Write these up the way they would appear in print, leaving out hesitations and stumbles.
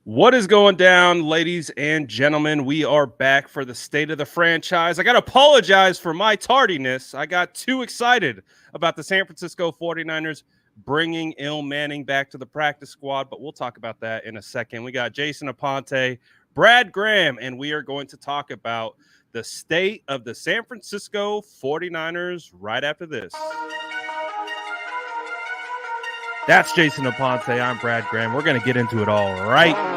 What is going down, ladies and gentlemen? We are back for the state of the franchise. I got to apologize for my tardiness. I got too excited about the San Francisco 49ers bringing Il Manning back to the practice squad, but we'll talk about that in a second. We got Jason Aponte, Brad Graham, and we are going to talk about the state of the San Francisco 49ers right after this. That's Jason Aponte. I'm Brad Graham. We're going to get into it all right now.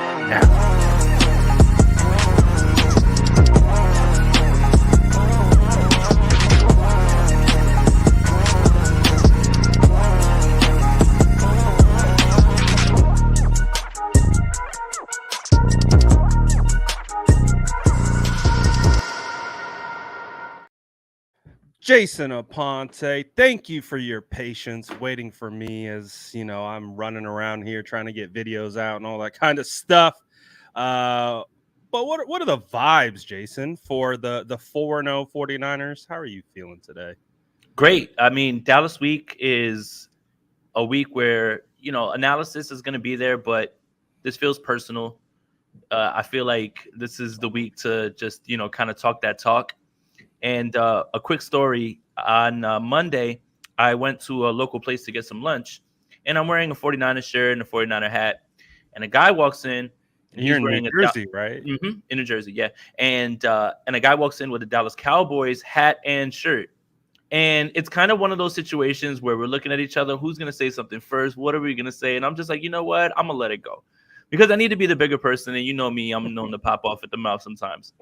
Jason Aponte, thank you for your patience waiting for me as, I'm running around here trying to get videos out and all that kind of stuff. But what are the vibes, Jason, for the 4-0 49ers? How are you feeling today? Great. I mean, Dallas week is a week where, analysis is going to be there, but this feels personal. I feel like this is the week to just, kind of talk that talk. And a quick story, on Monday, I went to a local place to get some lunch, and I'm wearing a 49er shirt and a 49er hat. And a guy walks in. And you're in New Jersey, right? Mm-hmm, in New Jersey, yeah. And a guy walks in with a Dallas Cowboys hat and shirt. And it's kind of one of those situations where we're looking at each other. Who's going to say something first? What are we going to say? And I'm just like, you know what? I'm going to let it go. Because I need to be the bigger person. And you know me, I'm known to pop off at the mouth sometimes.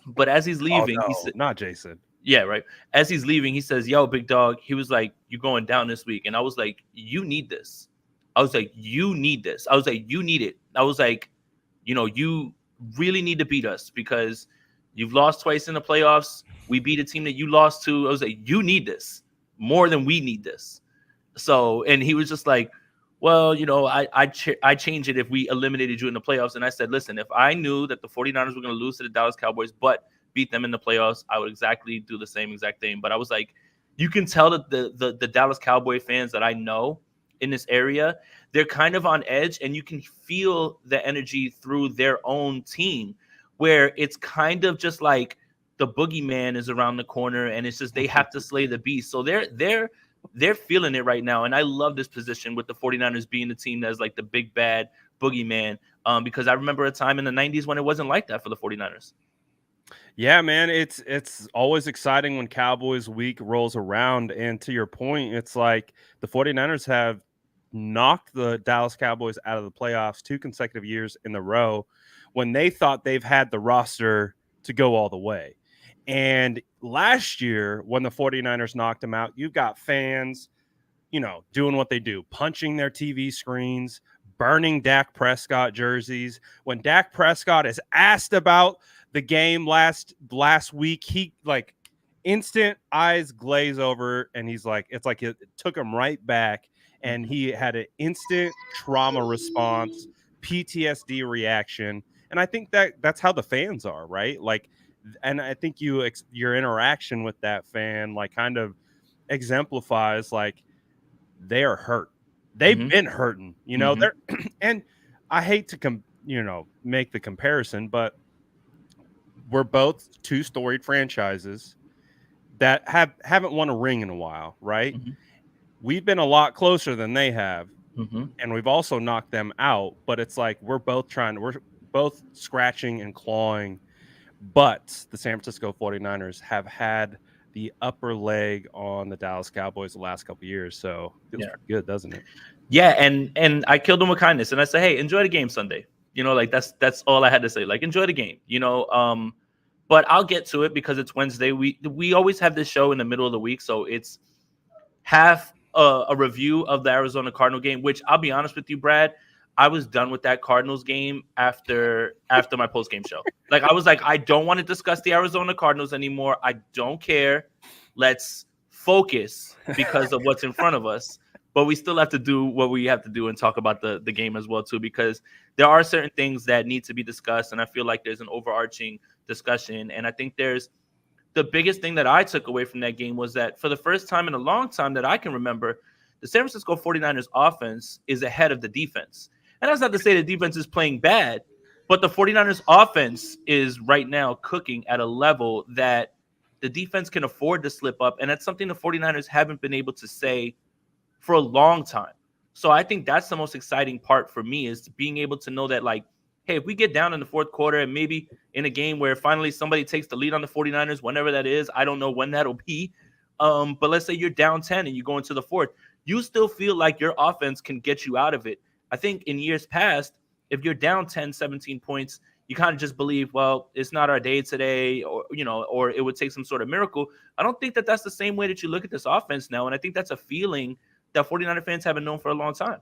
But as he's leaving, he said, not Jason. Yeah, right. As he's leaving, he says, yo, big dog. He was like, you're going down this week. And I was like, you need this. I was like, you need this. I was like, you need it. I was like, you really need to beat us because you've lost twice in the playoffs. We beat a team that you lost to. I was like, you need this more than we need this. So, and he was just like, well, I change it if we eliminated you in the playoffs. And I said, listen, if I knew that the 49ers were going to lose to the Dallas Cowboys, but beat them in the playoffs, I would exactly do the same exact thing. But I was like, you can tell that the Dallas Cowboy fans that I know in this area, they're kind of on edge, and you can feel the energy through their own team where it's kind of just like the boogeyman is around the corner and it's just they have to slay the beast. So they're feeling it right now. And I love this position with the 49ers being the team that's like the big bad boogeyman because I remember a time in the 90s when it wasn't like that for the 49ers. Yeah, man, it's always exciting when Cowboys week rolls around. And to your point, it's like the 49ers have knocked the Dallas Cowboys out of the playoffs 2 consecutive years in a row when they thought they've had the roster to go all the way. And last year, when the 49ers knocked them out, you've got fans, doing what they do, punching their TV screens, burning Dak Prescott jerseys. When Dak Prescott is asked about the game last week, he like instant eyes glaze over and he's like, it's like it took him right back. And he had an instant trauma response, PTSD reaction. And I think that's how the fans are, right? Like, and I think your interaction with that fan, like, kind of exemplifies, like, they are hurt. They've been hurting, they're, and I hate to make the comparison, but we're both 2 storied franchises that haven't won a ring in a while, right? Mm-hmm. We've been a lot closer than they have, and we've also knocked them out. But it's like we're both scratching and clawing. But the San Francisco 49ers have had the upper leg on the Dallas Cowboys the last couple of years. So it feels pretty good, doesn't it? Yeah, and I killed them with kindness. And I said, hey, enjoy the game Sunday. Like that's all I had to say. Like, enjoy the game, But I'll get to it because it's Wednesday. We always have this show in the middle of the week. So it's half a review of the Arizona Cardinal game, which I'll be honest with you, Brad, I was done with that Cardinals game after my post-game show. Like, I was like, I don't want to discuss the Arizona Cardinals anymore. I don't care. Let's focus because of what's in front of us. But we still have to do what we have to do and talk about the game as well, too, because there are certain things that need to be discussed. And I feel like there's an overarching discussion. And I think the biggest thing that I took away from that game was that for the first time in a long time that I can remember, the San Francisco 49ers offense is ahead of the defense. And that's not to say the defense is playing bad, but the 49ers offense is right now cooking at a level that the defense can afford to slip up. And that's something the 49ers haven't been able to say for a long time. So I think that's the most exciting part for me, is being able to know that, like, hey, if we get down in the fourth quarter and maybe in a game where finally somebody takes the lead on the 49ers, whenever that is, I don't know when that'll be. But let's say you're down 10 and you go into the fourth, you still feel like your offense can get you out of it. I think in years past, if you're down 10, 17 points, you kind of just believe, well, it's not our day today, or, or it would take some sort of miracle. I don't think that that's the same way that you look at this offense now. And I think that's a feeling that 49er fans haven't known for a long time.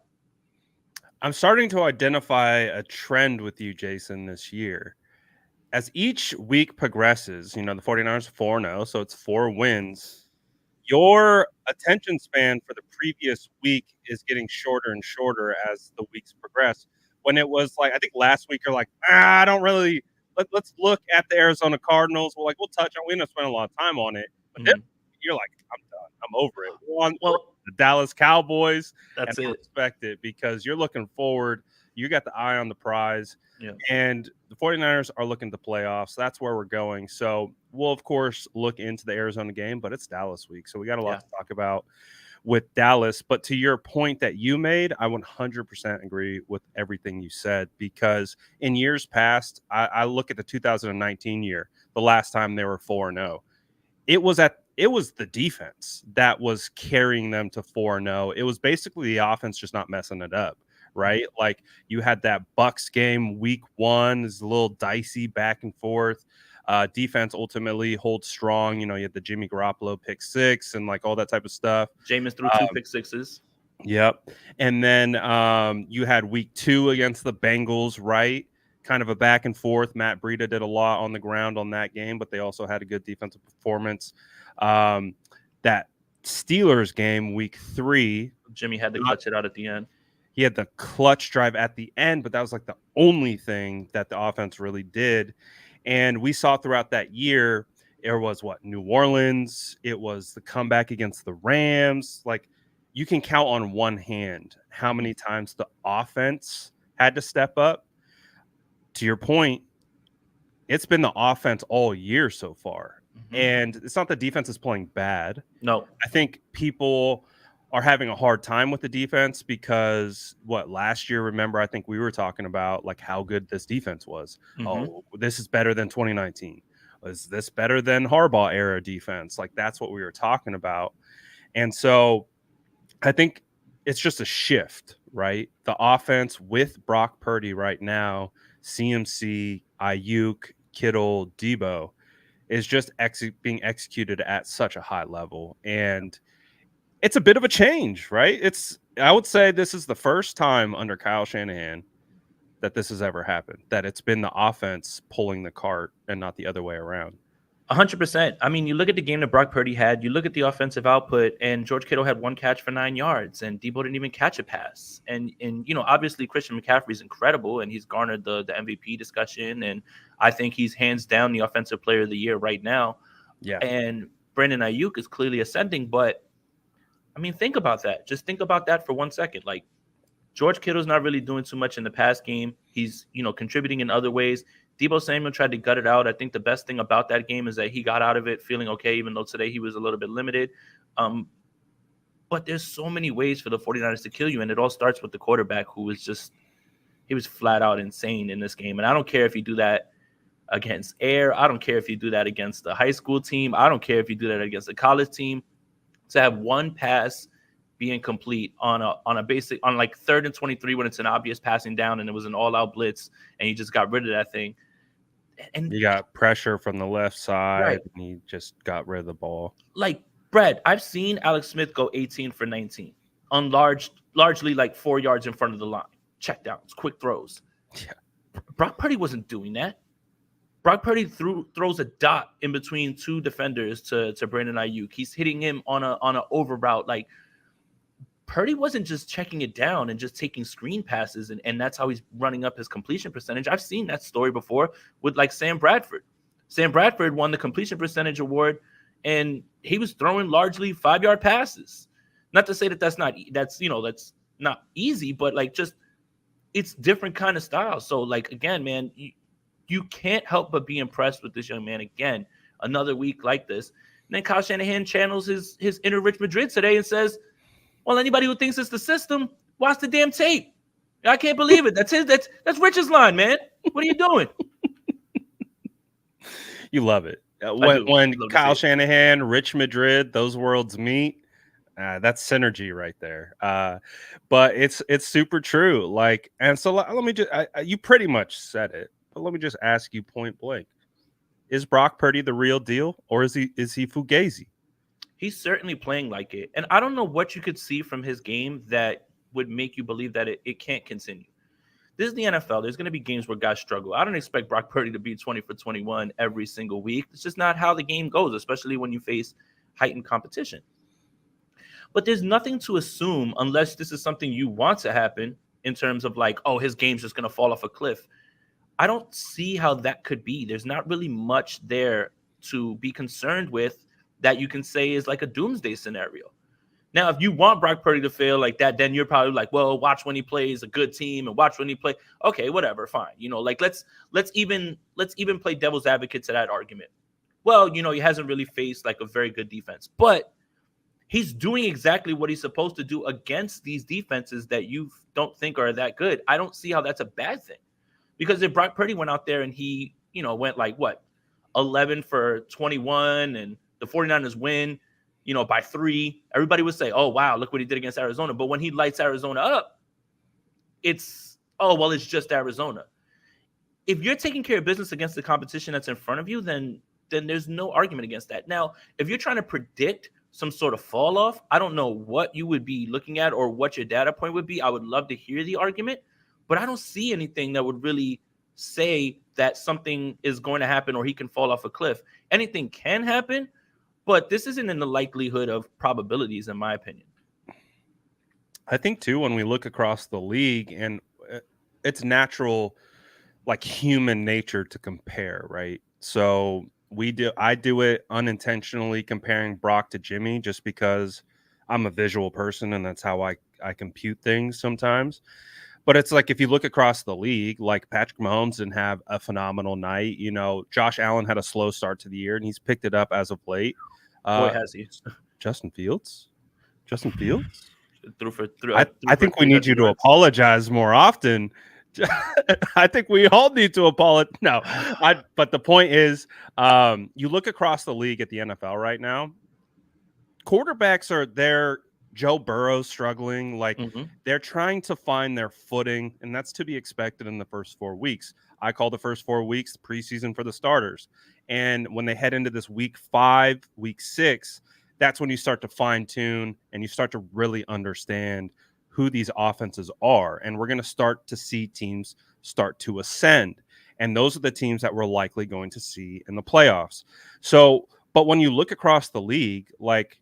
I'm starting to identify a trend with you, Jason, this year. As each week progresses, the 49ers are 4-0, so it's 4 wins. Your attention span for the previous week is getting shorter and shorter as the weeks progress. When it was like, I think last week, you're like, I don't really, let's look at the Arizona Cardinals. We'll touch on, we're going to spend a lot of time on it. But then you're like, I'm done. I'm over it. We're the Dallas Cowboys. That's it. I respect it, because you're looking forward. You got the eye on the prize. Yeah. And the 49ers are looking to playoffs. That's where we're going. So we'll, of course, look into the Arizona game, but it's Dallas week. So we got a lot to talk about with Dallas. But to your point that you made, I 100% agree with everything you said, because in years past, I look at the 2019 year, the last time they were 4-0. It was the defense that was carrying them to 4-0. It was basically the offense just not messing it up, right? Like, you had that Bucks game week 1, is a little dicey back and forth. Defense ultimately holds strong. You had the Jimmy Garoppolo pick 6 and like all that type of stuff. Jameis threw 2 pick 6s. Yep. And then you had week 2 against the Bengals, right? Kind of a back and forth. Matt Breida did a lot on the ground on that game, but they also had a good defensive performance. That Steelers game, week 3, Jimmy had to clutch it out at the end. He had the clutch drive at the end, but that was like the only thing that the offense really did. And we saw throughout that year, it was New Orleans. It was the comeback against the Rams. Like, you can count on one hand how many times the offense had to step up. To your point, it's been the offense all year so far. And it's not the defense is playing bad. No. I think people are having a hard time with the defense because last year, remember, I think we were talking about like how good this defense was. Oh, this is better than 2019. Is this better than Harbaugh era defense? Like, that's what we were talking about. And so I think it's just a shift, right? The offense with Brock Purdy right now, CMC, Aiyuk, Kittle, Debo, is just being executed at such a high level. And it's a bit of a change, right? I would say this is the first time under Kyle Shanahan that this has ever happened, that it's been the offense pulling the cart and not the other way around. 100%. I mean, you look at the game that Brock Purdy had, you look at the offensive output, and George Kittle had 1 catch for 9 yards, and Debo didn't even catch a pass. And obviously Christian McCaffrey is incredible, and he's garnered the MVP discussion, and I think he's hands down the offensive player of the year right now. Yeah. And Brandon Aiyuk is clearly ascending, but I mean, think about that. Just think about that for 1 second. Like, George Kittle's not really doing too much in the pass game. He's, contributing in other ways. Debo Samuel tried to gut it out. I think the best thing about that game is that he got out of it feeling okay, even though today he was a little bit limited. But there's so many ways for the 49ers to kill you, and it all starts with the quarterback, who was he was flat out insane in this game. And I don't care if you do that against Air. I don't care if you do that against the high school team. I don't care if you do that against a college team. To have 1 pass be incomplete on like 3rd and 23 when it's an obvious passing down and it was an all-out blitz and you just got rid of that thing. And you got pressure from the left side, right, and he just got rid of the ball. Like, Brad, I've seen Alex Smith go 18 for 19 on largely like 4 yards in front of the line. Checkdowns, quick throws. Yeah. Brock Purdy wasn't doing that. Brock Purdy throws a dot in between 2 defenders to Brandon Aiyuk. He's hitting him on a over route. Like, Purdy wasn't just checking it down and just taking screen passes, and that's how he's running up his completion percentage. I've seen that story before with like Sam Bradford. Sam Bradford won the completion percentage award, and he was throwing largely 5-yard passes. Not to say that's not easy, but like, just it's different kind of style. So like again, man, you can't help but be impressed with this young man again. Another week like this. And then Kyle Shanahan channels his inner Rich Madrid today and says, well, anybody who thinks it's the system, watch the damn tape. I can't believe it. That's Rich's line, man. What are you doing? You love it. I do. When Love to Kyle see it. Shanahan, Rich Madrid, those worlds meet, that's synergy right there. But it's super true. Like, and so let me just, you pretty much said it, but let me just ask you point blank: is Brock Purdy the real deal, or is he Fugazi? He's certainly playing like it. And I don't know what you could see from his game that would make you believe that it can't continue. This is the NFL. There's going to be games where guys struggle. I don't expect Brock Purdy to be 20 for 21 every single week. It's just not how the game goes, especially when you face heightened competition. But there's nothing to assume unless this is something you want to happen in terms of like, oh, his game's just going to fall off a cliff. I don't see how that could be. There's not really much there to be concerned with that you can say is like a doomsday scenario. Now, if you want Brock Purdy to fail like that, then you're probably like, well, watch when he plays a good team and watch when he play. Okay, whatever, fine. You know, like let's even play devil's advocate to that argument. Well, you know, he hasn't really faced like a very good defense, but he's doing exactly what he's supposed to do against these defenses that you don't think are that good. I don't see how that's a bad thing. Because if Brock Purdy went out there and he, you know, went like what, 11 for 21 and the 49ers win, you know, by 3, everybody would say, oh, wow, look what he did against Arizona. But when he lights Arizona up, it's, oh, well, it's just Arizona. If you're taking care of business against the competition that's in front of you, then there's no argument against that. Now, if you're trying to predict some sort of fall off, I don't know what you would be looking at or what your data point would be. I would love to hear the argument, but I don't see anything that would really say that something is going to happen or he can fall off a cliff. Anything can happen, but this isn't in the likelihood of probabilities, in my opinion. I think too, when we look across the league, and it's natural, like human nature to compare, right? So I do it unintentionally comparing Brock to Jimmy just because I'm a visual person and that's how I compute things sometimes. But it's like if you look across the league, like Patrick Mahomes didn't have a phenomenal night. You know, Josh Allen had a slow start to the year and he's picked it up as of late. Boy, has he. Justin Fields? Threw I think we need you to apologize more often. I think we all need to apologize. No, but the point is, you look across the league at the NFL right now, quarterbacks are there. Joe Burrow's struggling. Like they're trying to find their footing, and that's to be expected in the first 4 weeks. I call the first 4 weeks preseason for the starters. And when they head into this week 5, week 6, that's when you start to fine tune and you start to really understand who these offenses are. And we're going to start to see teams start to ascend. And those are the teams that we're likely going to see in the playoffs. So, but when you look across the league, like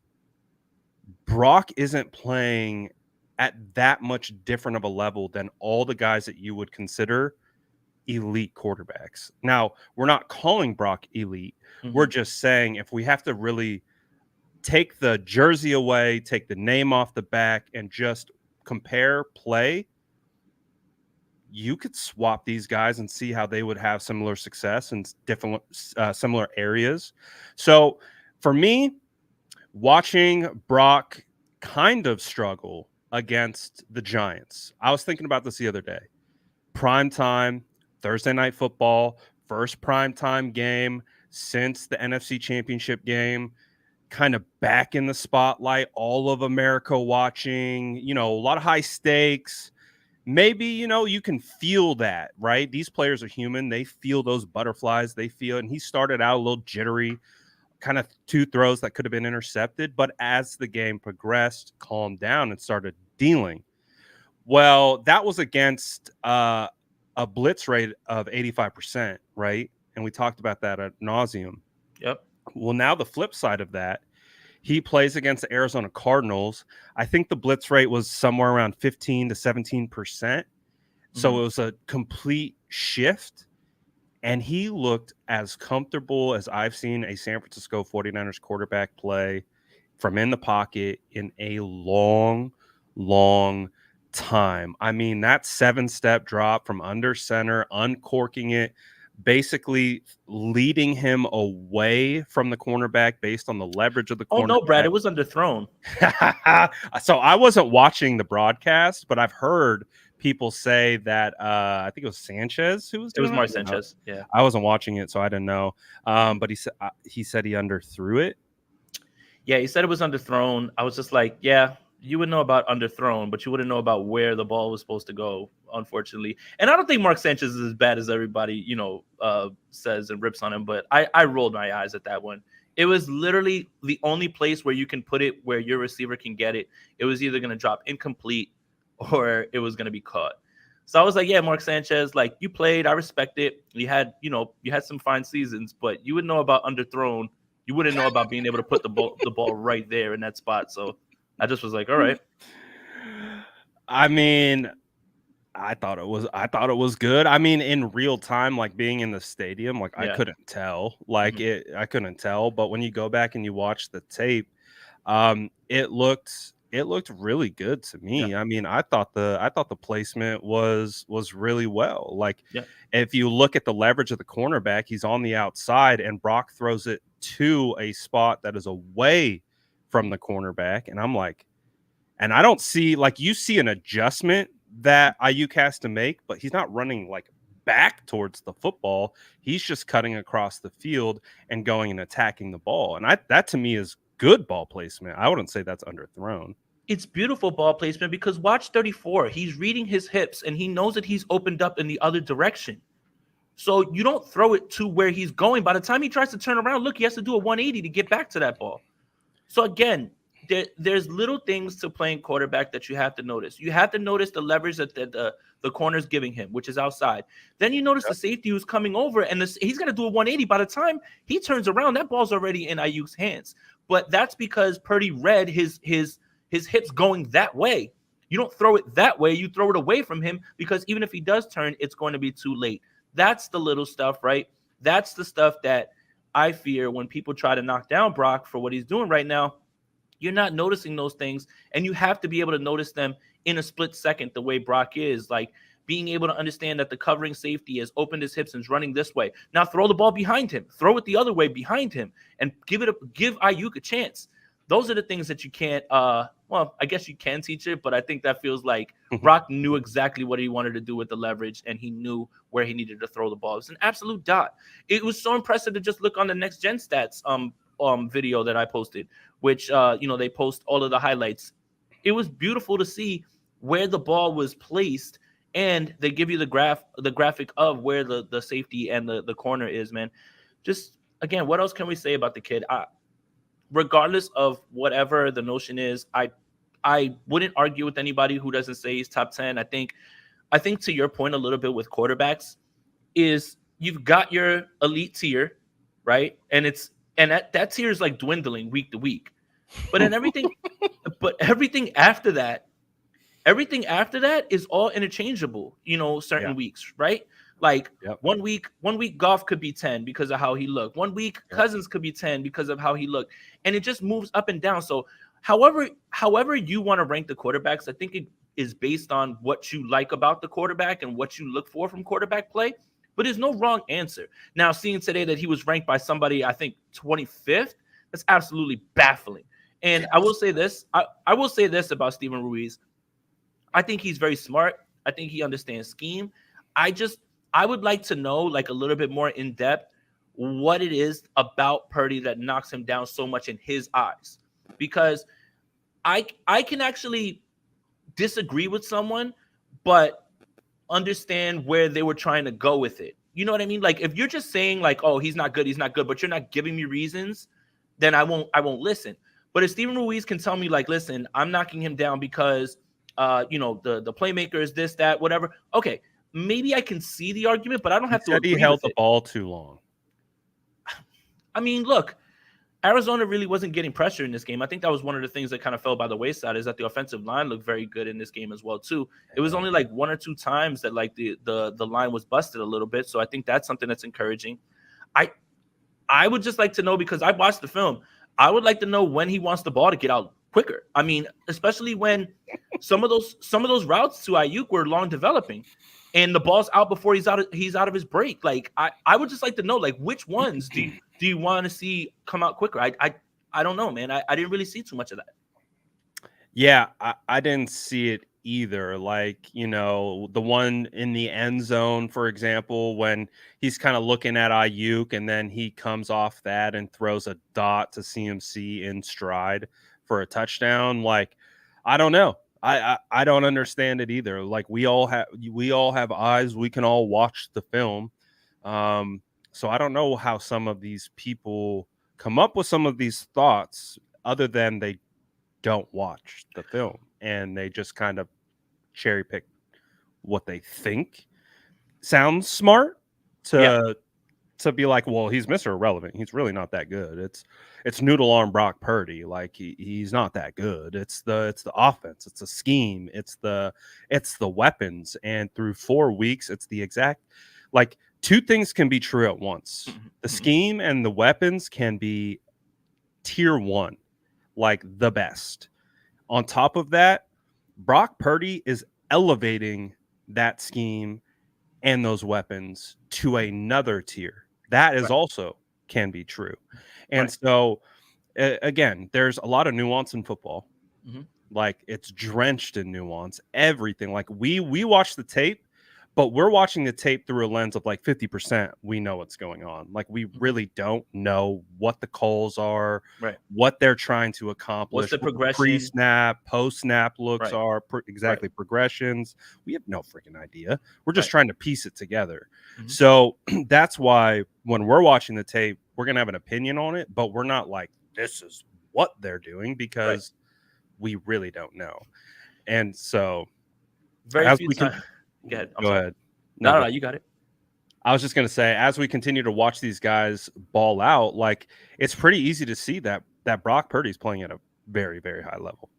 Brock isn't playing at that much different of a level than all the guys that you would consider elite quarterbacks. Now, we're not calling Brock elite. We're just saying if we have to really take the jersey away, take the name off the back, and just compare play, you could swap these guys and see how they would have similar success in different similar areas. So for me, watching Brock kind of struggle against the Giants, I was thinking about this the other day. Prime time, Thursday night football, first prime time game since the NFC Championship game, kind of back in the spotlight, all of America watching, you know, a lot of high stakes. Maybe, you know, you can feel that, right? These players are human. They feel those butterflies. They feel, and he started out a little jittery, kind of 2 throws that could have been intercepted. But as the game progressed, calmed down and started dealing. Well, that was against a blitz rate of 85%, right? And we talked about that ad nauseum. Yep. Well, now the flip side of that, he plays against the Arizona Cardinals. I think the blitz rate was somewhere around 15 to 17%. So it was a complete shift. And he looked as comfortable as I've seen a San Francisco 49ers quarterback play from in the pocket in a long, long time. I mean, that 7-step drop from under center, uncorking it, basically leading him away from the cornerback based on the leverage of the Oh no, Brad, cornerback. it was underthrown. So I wasn't watching the broadcast, but I've heard people say that I think it was Sanchez who was It was doing it. Mark Sanchez. Yeah. I wasn't watching it, so I didn't know. But he said he underthrew it. Yeah, he said it was underthrown. I was just like, yeah, you would know about underthrown, but you wouldn't know about where the ball was supposed to go, unfortunately. And I don't think Mark Sanchez is as bad as everybody, says and rips on him, but I rolled my eyes at that one. It was literally the only place where you can put it where your receiver can get it. It was either going to drop incomplete or it was going to be caught. So I was like, yeah, Mark Sanchez, like you played, I respect it. You had some fine seasons, but you would know about underthrown. You wouldn't know about being able to put the ball right there in that spot. So I just was like, all right. I mean, I thought it was good. I mean, in real time, like being in the stadium, like I couldn't tell. I couldn't tell. But when you go back and you watch the tape, it looked really good to me. Yeah. I mean, I thought the placement was really well. Like Yeah. if you look at the leverage of the cornerback, he's on the outside and Brock throws it to a spot that is away from the cornerback. And I'm like, and I don't see, like, you see an adjustment that Aiyuk has to make, but he's not running like back towards the football. He's just cutting across the field and going and attacking the ball. And that to me is good ball placement. I wouldn't say that's underthrown. It's beautiful ball placement because watch 34. He's reading his hips and he knows that he's opened up in the other direction. So you don't throw it to where he's going. By the time he tries to turn around, look, he has to do a 180 to get back to that ball. So again, there's little things to playing quarterback that you have to notice. You have to notice the leverage that the corner's giving him, which is outside. Then you notice the safety who's coming over, and he's going to do a 180. By the time he turns around, that ball's already in Aiyuk's hands. But that's because Purdy read his hips going that way. You don't throw it that way. You throw it away from him because even if he does turn, it's going to be too late. That's the little stuff, right? That's the stuff that I fear when people try to knock down Brock for what he's doing right now. You're not noticing those things, and you have to be able to notice them in a split second the way Brock is, like being able to understand that the covering safety has opened his hips and is running this way. Now throw the ball behind him. Throw it the other way behind him and give Aiyuk a chance. Those are the things that you can't well, I guess you can teach it, but I think that feels like Brock knew exactly what he wanted to do with the leverage, and he knew where he needed to throw the ball. It's an absolute dot. It was so impressive to just look on the Next Gen Stats video that I posted, which they post all of the highlights. It was beautiful to see where the ball was placed, and they give you the graphic of where the safety and the corner is, man. Just again, what else can we say about the kid? Regardless of whatever the notion is, I wouldn't argue with anybody who doesn't say he's top 10. I think to your point a little bit with quarterbacks is you've got your elite tier, right? And that tier is like dwindling week to week. But then everything after that is all interchangeable, certain weeks, right? Like 1 week Goff could be 10 because of how he looked. 1 week Cousins could be 10 because of how he looked. And it just moves up and down. So however you want to rank the quarterbacks, I think it is based on what you like about the quarterback and what you look for from quarterback play. But there's no wrong answer. Now, seeing today that he was ranked by somebody, I think 25th, that's absolutely baffling. And I will say this. I will say this about Steven Ruiz. I think he's very smart. I think he understands scheme. I would like to know, like, a little bit more in depth what it is about Purdy that knocks him down so much in his eyes. Because I can actually disagree with someone, but understand where they were trying to go with it. You know what I mean? Like, if you're just saying, like, oh, he's not good, but you're not giving me reasons, then I won't listen. But if Steven Ruiz can tell me, like, listen, I'm knocking him down because the playmaker is this, that, whatever. Okay. Maybe I can see the argument, but I don't have to agree with it. He held the ball too long. I mean, look, Arizona really wasn't getting pressure in this game. I think that was one of the things that kind of fell by the wayside, is that the offensive line looked very good in this game as well, too. It was only like 1 or 2 times that like the line was busted a little bit. So I think that's something that's encouraging. I would just like to know, because I watched the film, I would like to know when he wants the ball to get out quicker. I mean, especially when some of those routes to Aiyuk were long developing, and the ball's out before he's out of his break. Like I would just like to know, like, which ones do you want to see come out quicker? I don't know, man. I didn't really see too much of that. Yeah, I didn't see it either. Like, the one in the end zone, for example, when he's kind of looking at Ayuk and then he comes off that and throws a dot to CMC in stride for a touchdown. Like, I don't know. I don't understand it either. Like, we all have eyes. We can all watch the film. So I don't know how some of these people come up with some of these thoughts other than they don't watch the film and they just kind of cherry pick what they think sounds smart to be like, well, he's Mr. Irrelevant. He's really not that good. It's noodle arm Brock Purdy. Like he's not that good. It's the offense. It's the scheme. It's the weapons. And through 4 weeks, it's the exact, like, two things can be true at once. The scheme and the weapons can be tier 1. Like the best. On top of that, Brock Purdy is elevating that scheme and those weapons to another tier. That is also can be true. And so, again, there's a lot of nuance in football. Like, it's drenched in nuance. Everything. Like, we watch the tape, but we're watching the tape through a lens of like 50%. We know what's going on. Like, we really don't know what the calls are, what they're trying to accomplish, what's the progression, pre-snap, post-snap looks are, progressions. We have no freaking idea. We're just trying to piece it together. So that's why when we're watching the tape, we're going to have an opinion on it, but we're not like, this is what they're doing, because we really don't know. And so very few times. Go ahead. No, you got it. I was just going to say, as we continue to watch these guys ball out, like, it's pretty easy to see that Brock Purdy's playing at a very, very high level.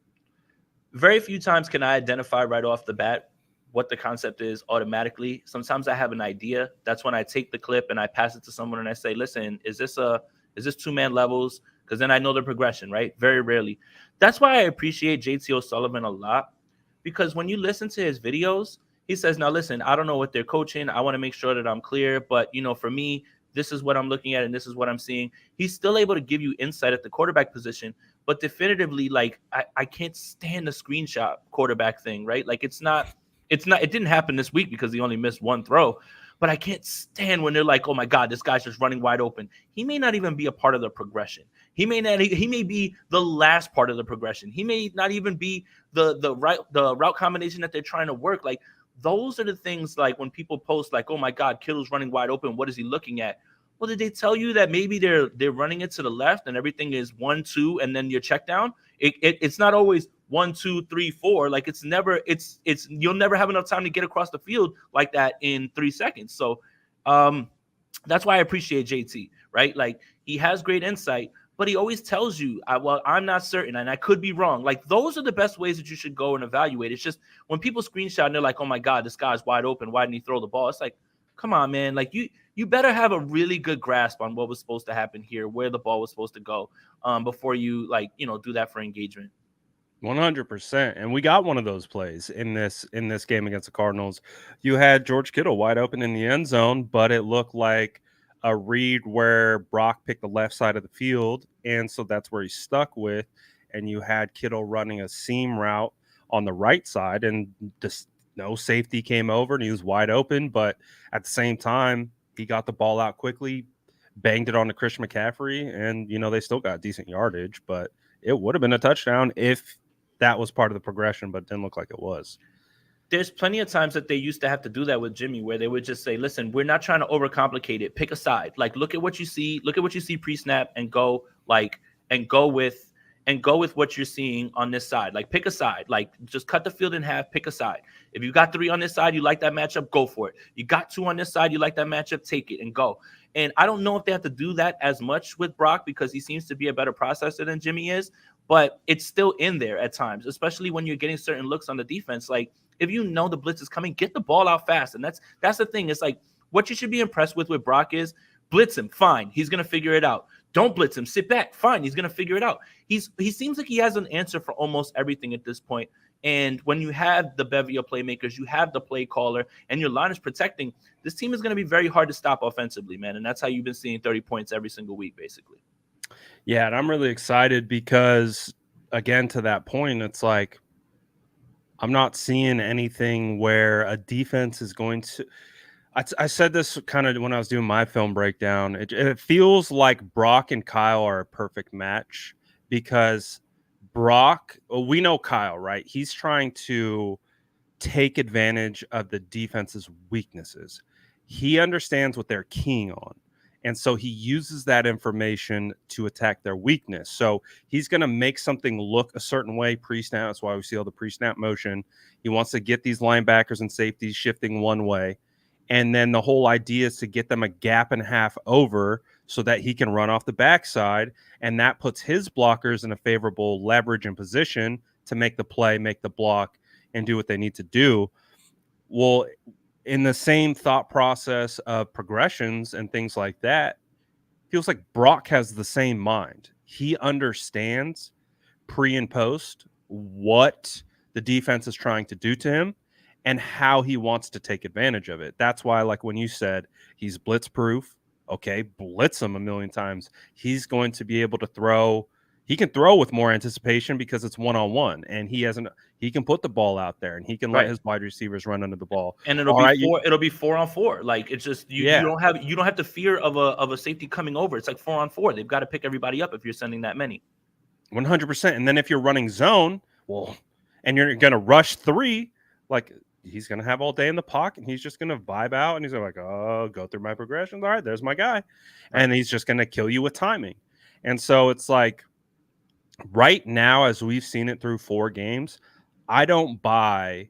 Very few times can I identify right off the bat what the concept is automatically. Sometimes I have an idea. That's when I take the clip and I pass it to someone and I say, listen, is this 2-man levels? Because then I know the progression, right? Very rarely. That's why I appreciate JT O'Sullivan a lot, because when you listen to his videos, he says, now listen, I don't know what they're coaching. I want to make sure that I'm clear. But, for me, this is what I'm looking at and this is what I'm seeing. He's still able to give you insight at the quarterback position. But definitively, like, I can't stand the screenshot quarterback thing, right? Like, it didn't happen this week because he only missed one throw. But I can't stand when they're like, oh, my God, this guy's just running wide open. He may not even be a part of the progression. He may be the last part of the progression. He may not even be the route combination that they're trying to work. Like, those are the things, like, when people post like, oh, my God, Kittle's running wide open. What is he looking at? Well, did they tell you that maybe they're running it to the left and everything is 1, 2, and then your check down? It's not always 1, 2, 3, 4. Like, it's you'll never have enough time to get across the field like that in 3 seconds. So that's why I appreciate JT, right? Like, he has great insight, but he always tells you, I'm not certain and I could be wrong. Like, those are the best ways that you should go and evaluate. It's just when people screenshot and they're like, oh my God, this guy's wide open. Why didn't he throw the ball? It's like, come on, man. Like, you better have a really good grasp on what was supposed to happen here, where the ball was supposed to go, before you, like, do that for engagement. 100%. And we got one of those plays in this game against the Cardinals. You had George Kittle wide open in the end zone, but it looked like a read where Brock picked the left side of the field, and so that's where he stuck with. And you had Kittle running a seam route on the right side, and just no safety came over, and he was wide open. But at the same time, he got the ball out quickly, banged it on to Christian McCaffrey, and they still got decent yardage. But it would have been a touchdown if that was part of the progression, but it didn't look like it was. There's plenty of times that they used to have to do that with Jimmy, where they would just say, listen, we're not trying to overcomplicate it. Pick a side. Like, look at what you see pre-snap and go with what you're seeing on this side. Like, pick a side. Like, just cut the field in half, pick a side. If you got 3 on this side, you like that matchup, go for it. You got 2 on this side, you like that matchup, take it and go. And I don't know if they have to do that as much with Brock, because he seems to be a better processor than Jimmy is, but it's still in there at times, especially when you're getting certain looks on the defense. Like, if the blitz is coming, get the ball out fast. And that's the thing. It's like, what you should be impressed with Brock is blitz him. Fine. He's going to figure it out. Don't blitz him. Sit back. Fine. He's going to figure it out. He seems like he has an answer for almost everything at this point. And when you have the bevy of playmakers, you have the play caller, and your line is protecting, this team is going to be very hard to stop offensively, man. And that's how you've been seeing 30 points every single week, basically. Yeah, and I'm really excited because, again, to that point, it's like I'm not seeing anything where a defense is going to – I said this kind of when I was doing my film breakdown. It feels like Brock and Kyle are a perfect match because Brock – we know Kyle, right? He's trying to take advantage of the defense's weaknesses. He understands what they're keying on. And so he uses that information to attack their weakness. So he's going to make something look a certain way pre-snap. That's why we see all the pre-snap motion. He wants to get these linebackers and safeties shifting one way. And then the whole idea is to get them a gap and a half over so that he can run off the backside. And that puts his blockers in a favorable leverage and position to make the play, make the block, and do what they need to do. Well, in the same thought process of progressions and things like that, feels like Brock has the same mind. He understands pre and post what the defense is trying to do to him and how he wants to take advantage of it. That's why, like when you said, he's blitz proof. Okay, blitz him a million times. He's going to be able to throw. He can throw with more anticipation because it's one-on-one, and he can put the ball out there, and he can let his wide receivers run under the ball. And it'll be 4-on-4. Like it's just you don't have the fear of a safety coming over. It's like 4-on-4. They've got to pick everybody up if you're sending that many. 100%. And then if you're running zone, and you're going to rush 3, like he's going to have all day in the pocket, and he's just going to vibe out, and he's like, oh, go through my progressions. All right, there's my guy. Right. And he's just going to kill you with timing. And so it's like, right now, as we've seen it through 4 games, I don't buy,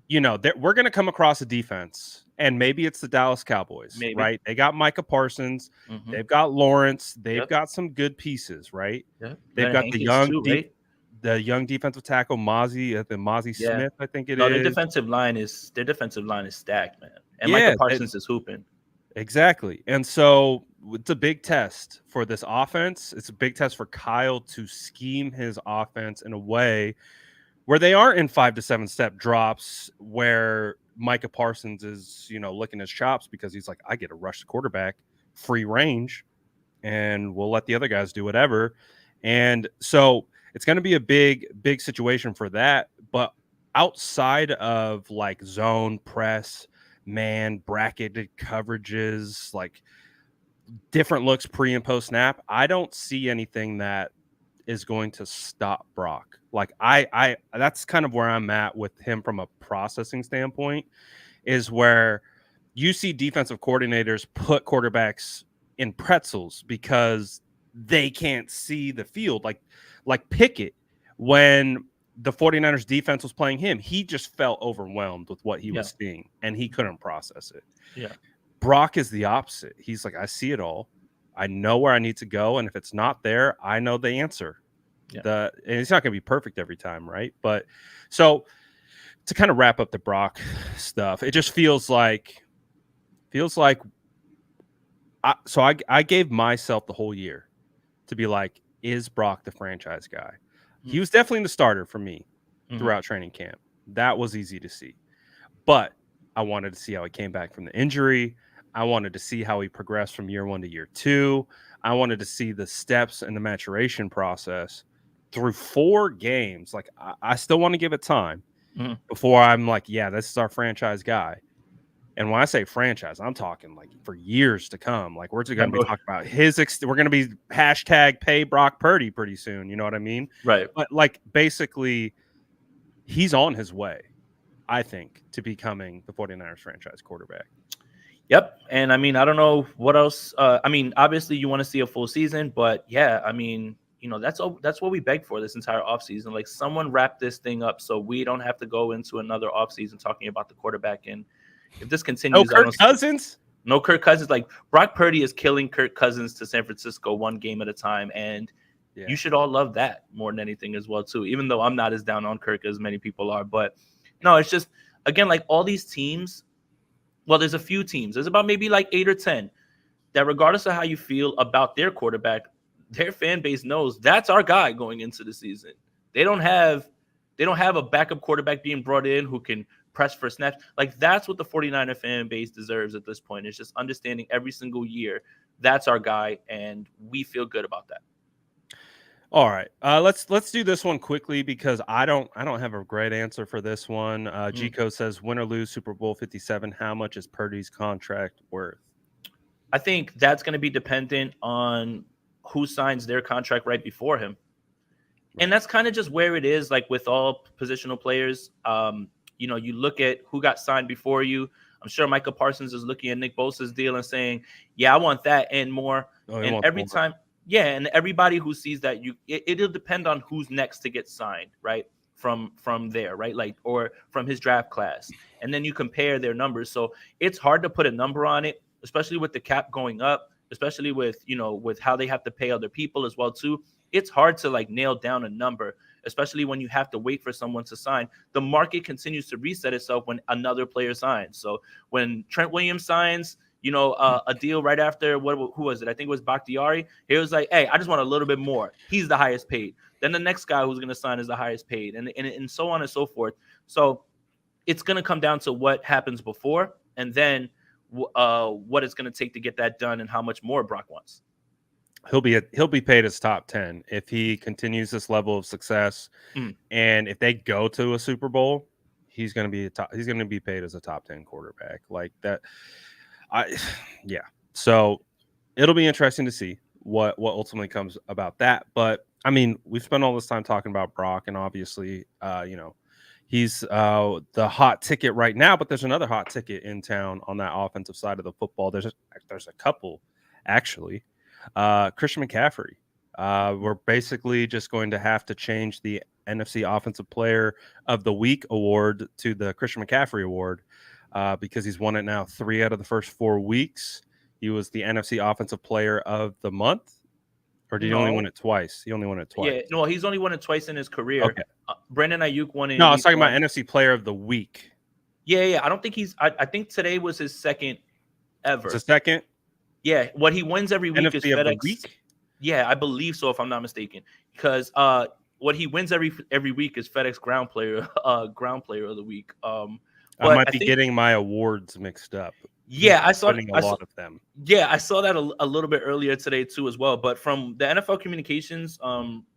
we're going to come across a defense, and maybe it's the Dallas Cowboys, right? They got Micah Parsons. Mm-hmm. They've got Lawrence. They've got some good pieces, right? Yep. They've got the young defensive tackle, Mozzie Smith, I think it is. No, their defensive line is stacked, man. And Micah Parsons is hooping. Exactly. And so it's a big test for this offense. It's a big test for Kyle to scheme his offense in a way where they aren't in 5 to 7 step drops where Micah Parsons is, licking his chops because he's like, I get to rush the quarterback, free range, and we'll let the other guys do whatever. And so it's going to be a big, big situation for that. But outside of like zone press, man, bracketed coverages, like different looks pre and post snap, I don't see anything that is going to stop Brock. Like I that's kind of where I'm at with him from a processing standpoint, is where you see defensive coordinators put quarterbacks in pretzels because they can't see the field. Like Pickett, when the 49ers defense was playing him, he just felt overwhelmed with what he was seeing, and he couldn't process it. Yeah. Brock is the opposite. He's like, I see it all. I know where I need to go, and if it's not there, I know the answer. And it's not going to be perfect every time, right? But so to kind of wrap up the Brock stuff, it just feels like I gave myself the whole year to be like, is Brock the franchise guy? Mm-hmm. He was definitely the starter for me throughout training camp. That was easy to see. But I wanted to see how he came back from the injury. I wanted to see how he progressed from year 1 to year 2. I wanted to see the steps and the maturation process through 4 games. Like, I still want to give it time before I'm like, yeah, this is our franchise guy. And when I say franchise, I'm talking like for years to come. Like, we're just going to be talking about we're going to be hashtag pay Brock Purdy pretty soon. You know what I mean? Right. But like, basically, he's on his way, I think, to becoming the 49ers franchise quarterback. Yep. And I mean, I don't know what else. I mean, obviously you want to see a full season, but yeah, I mean, that's what we begged for this entire offseason. Like, someone wrap this thing up so we don't have to go into another offseason talking about the quarterback. And if this continues, no Kirk Cousins. Like, Brock Purdy is killing Kirk Cousins to San Francisco 1 game at a time. And you should all love that more than anything as well, too, even though I'm not as down on Kirk as many people are. But no, it's just, again, like all these teams, well, there's a few teams. There's about maybe like 8 or 10 that, regardless of how you feel about their quarterback, their fan base knows that's our guy going into the season. They don't have a backup quarterback being brought in who can press for snaps. Like, that's what the 49er fan base deserves at this point. It's just understanding every single year that's our guy, and we feel good about that. All right, let's do this one quickly because I don't have a great answer for this one. G-Co says, win or lose Super Bowl 57, how much is Purdy's contract worth? I think that's going to be dependent on who signs their contract right before him. Right. And that's kind of just where it is, like with all positional players. You know, you look at who got signed before you. I'm sure Micah Parsons is looking at Nick Bosa's deal and saying, yeah, I want that and more. And every time, and everybody who sees that, it'll depend on who's next to get signed, right? From there, right? Like, or from his draft class. And then you compare their numbers. So it's hard to put a number on it, especially with the cap going up, especially with, you know, with how they have to pay other people as well too. It's hard to like nail down a number, especially when you have to wait for someone to sign. The market continues to reset itself when another player signs. So when Trent Williams signs, you know, a deal right after, who was it? I think it was Bakhtiari. He was like, hey, I just want a little bit more. He's the highest paid. Then the next guy who's going to sign is the highest paid, and so on and so forth. So it's going to come down to what happens before, and then what it's going to take to get that done and how much more Brock wants. He'll be paid as top 10 if he continues this level of success, and if they go to a Super Bowl, he's going to be paid as a top 10 quarterback like that. So it'll be interesting to see what ultimately comes about that. But I mean, we've spent all this time talking about Brock, and obviously, you know, he's the hot ticket right now. But there's another hot ticket in town on that offensive side of the football. There's a couple actually. Christian McCaffrey. We're basically just going to have to change the NFC Offensive Player of the Week award to the Christian McCaffrey award. Because he's won it now 3 out of the first 4 weeks. He was the NFC Offensive Player of the Month, or did he only win it twice? He only won it twice. Yeah, no, he's only won it twice in his career. Okay. Brandon Aiyuk won it. No, I was talking about NFC Player of the Week. Yeah. I don't think I think today was his second ever. It's a second? Yeah, what he wins every week NFC is FedEx. Of the week? Yeah, I believe so, if I'm not mistaken. Because what he wins every week is FedEx Ground Player of the Week. I might be getting my awards mixed up. Yeah, I saw a lot of them. Yeah, I saw that a little bit earlier today too as well. But from the NFL Communications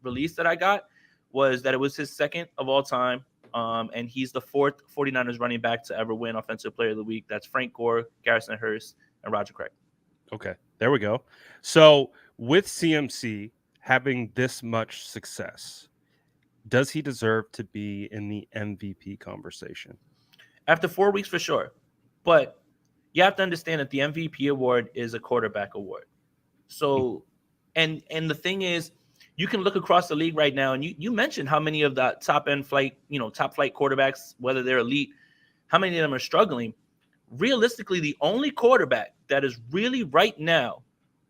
release that I got was that it was his second of all time. And he's the 4th 49ers running back to ever win Offensive Player of the Week. That's Frank Gore, Garrison Hurst, and Roger Craig. Okay, there we go. So with CMC having this much success, does he deserve to be in the MVP conversation? After 4 weeks, for sure. But you have to understand that the MVP award is a quarterback award. So, and the thing is, you can look across the league right now, and you mentioned how many of the top flight quarterbacks, whether they're elite, how many of them are struggling. Realistically, the only quarterback that is really right now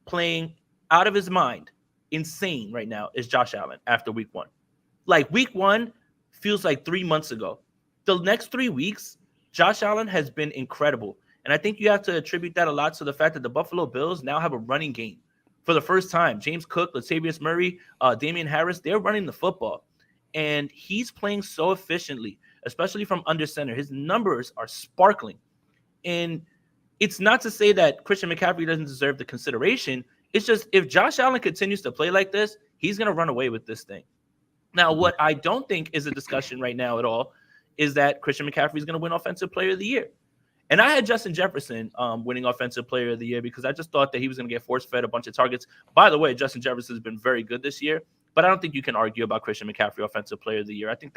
playing out of his mind, insane right now, is Josh Allen after week 1. Like, week 1 feels like 3 months ago. The next 3 weeks, Josh Allen has been incredible. And I think you have to attribute that a lot to the fact that the Buffalo Bills now have a running game for the first time. James Cook, Latavius Murray, Damian Harris, they're running the football. And he's playing so efficiently, especially from under center. His numbers are sparkling. And it's not to say that Christian McCaffrey doesn't deserve the consideration. It's just, if Josh Allen continues to play like this, he's going to run away with this thing. Now, what I don't think is a discussion right now at all is that Christian McCaffrey is going to win Offensive Player of the Year. And I had Justin Jefferson winning Offensive Player of the Year because I just thought that he was going to get force-fed a bunch of targets. By the way, Justin Jefferson has been very good this year, but I don't think you can argue about Christian McCaffrey Offensive Player of the Year. I think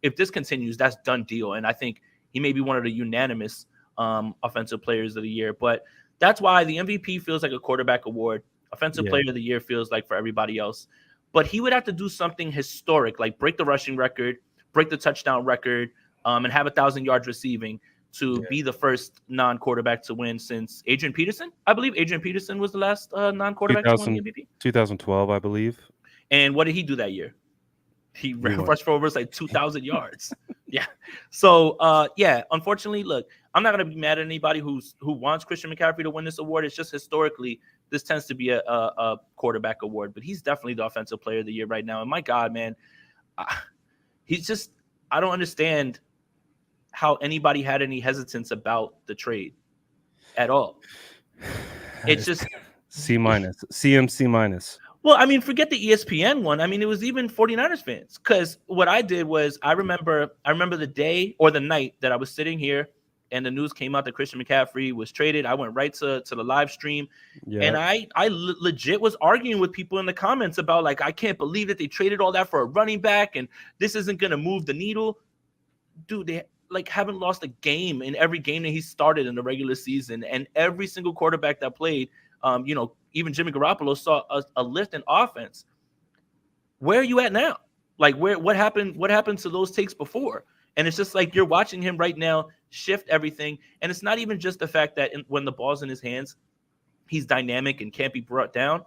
if this continues, that's done deal. And I think he may be one of the unanimous Offensive Players of the Year. But that's why the MVP feels like a quarterback award. Offensive Player of the Year feels like for everybody else. But he would have to do something historic, like break the rushing record, break the touchdown record, and have 1,000 yards receiving to be the first non-quarterback to win since Adrian Peterson. I believe Adrian Peterson was the last non-quarterback to win the MVP. 2012, I believe. And what did he do that year? He rushed for over like 2,000 yards. Yeah. So, unfortunately, look, I'm not going to be mad at anybody who wants Christian McCaffrey to win this award. It's just historically, this tends to be a quarterback award, but he's definitely the offensive player of the year right now. And my God, man, he's just, I don't understand how anybody had any hesitance about the trade at all. It's just C-, CMC-. Well, I mean, forget the ESPN one. I mean, it was even 49ers fans. Because what I did was I remember the day or the night that I was sitting here and the news came out that Christian McCaffrey was traded. I went right to the live stream. Yeah. And I legit was arguing with people in the comments about, like, I can't believe that they traded all that for a running back and this isn't going to move the needle. Dude, they like haven't lost a game in every game that he started in the regular season. And every single quarterback that played, even Jimmy Garoppolo saw a lift in offense. Where are you at now? Like, what happened to those takes before? And it's just like you're watching him right now shift everything. And it's not even just the fact that when the ball's in his hands, he's dynamic and can't be brought down,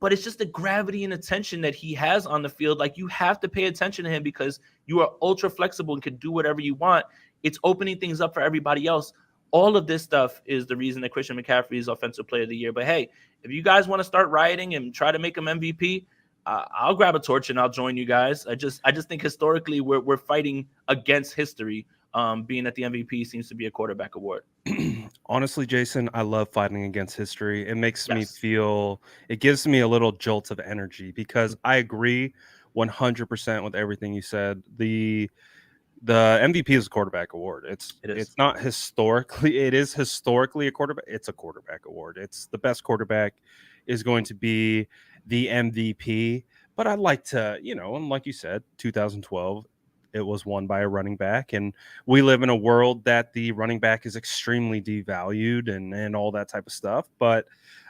but it's just the gravity and attention that he has on the field. Like, you have to pay attention to him because you are ultra flexible and can do whatever you want. It's opening things up for everybody else. All of this stuff is the reason that Christian McCaffrey is Offensive Player of the Year. But hey, if you guys want to start rioting and try to make him MVP, I'll grab a torch and I'll join you guys. I just think historically we're fighting against history, being that the MVP seems to be a quarterback award. Honestly, Jason, I love fighting against history. It makes me feel, it gives me a little jolt of energy because I agree 100% with everything you said. The MVP is a quarterback award. It's not historically. It is historically a quarterback. It's a quarterback award. It's the best quarterback is going to be the MVP. But I'd like to, and like you said, 2012, it was won by a running back, and we live in a world that the running back is extremely devalued and all that type of stuff. But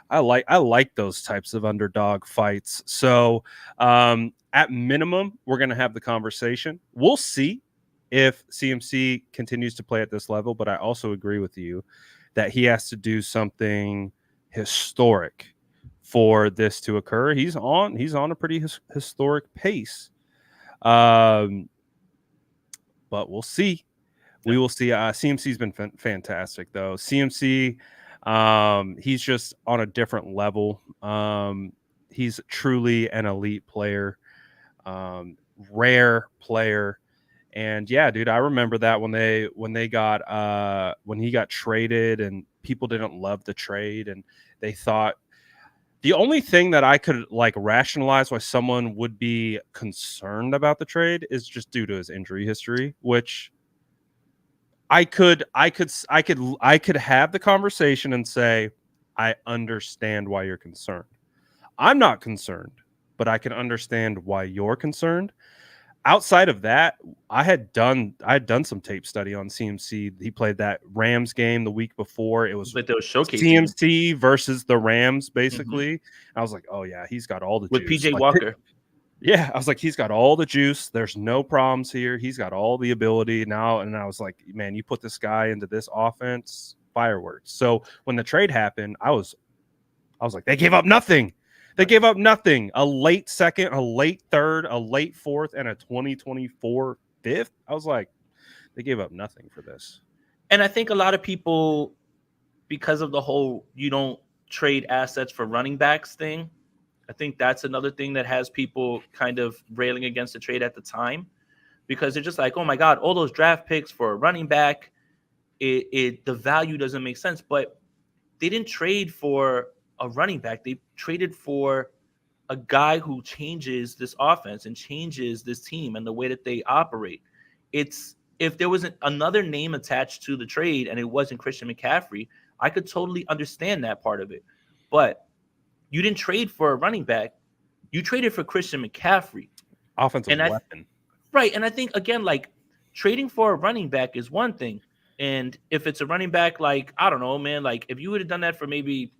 I like those types of underdog fights. So at minimum, we're going to have the conversation. We'll see if CMC continues to play at this level, but I also agree with you that he has to do something historic for this to occur. He's on a pretty historic pace. But we'll see. We will see. CMC's been fantastic, though. CMC, he's just on a different level. He's truly an elite player, rare player. And yeah, dude, I remember that when he got traded and people didn't love the trade and they thought the only thing that I could like rationalize why someone would be concerned about the trade is just due to his injury history, which I could have the conversation and say, I understand why you're concerned. I'm not concerned, but I can understand why you're concerned. Outside of that, I had done some tape study on CMC. He played that Rams game the week before. It was CMC versus the Rams, basically. Mm-hmm. I was like, oh yeah, he's got all the with juice. PJ Walker. Yeah, I was like, he's got all the juice. There's no problems here. He's got all the ability now. And I was like, man, you put this guy into this offense, fireworks. So when the trade happened, I was like, they gave up nothing. They gave up nothing. A late second, a late third, a late fourth, and a 2024 fifth. I was like, they gave up nothing for this. And I think a lot of people, because of the whole you don't trade assets for running backs thing, I think that's another thing that has people kind of railing against the trade at the time, because they're just like, oh my God, all those draft picks for a running back, the value doesn't make sense. But they didn't trade for a running back. They traded for a guy who changes this offense and changes this team and the way that they operate. If there wasn't another name attached to the trade and it wasn't Christian McCaffrey, I could totally understand that part of it. But you didn't trade for a running back. You traded for Christian McCaffrey. Offensive weapon. Right. And I think, again, like, trading for a running back is one thing. And if it's a running back, like, I don't know, man, like if you would have done that for maybe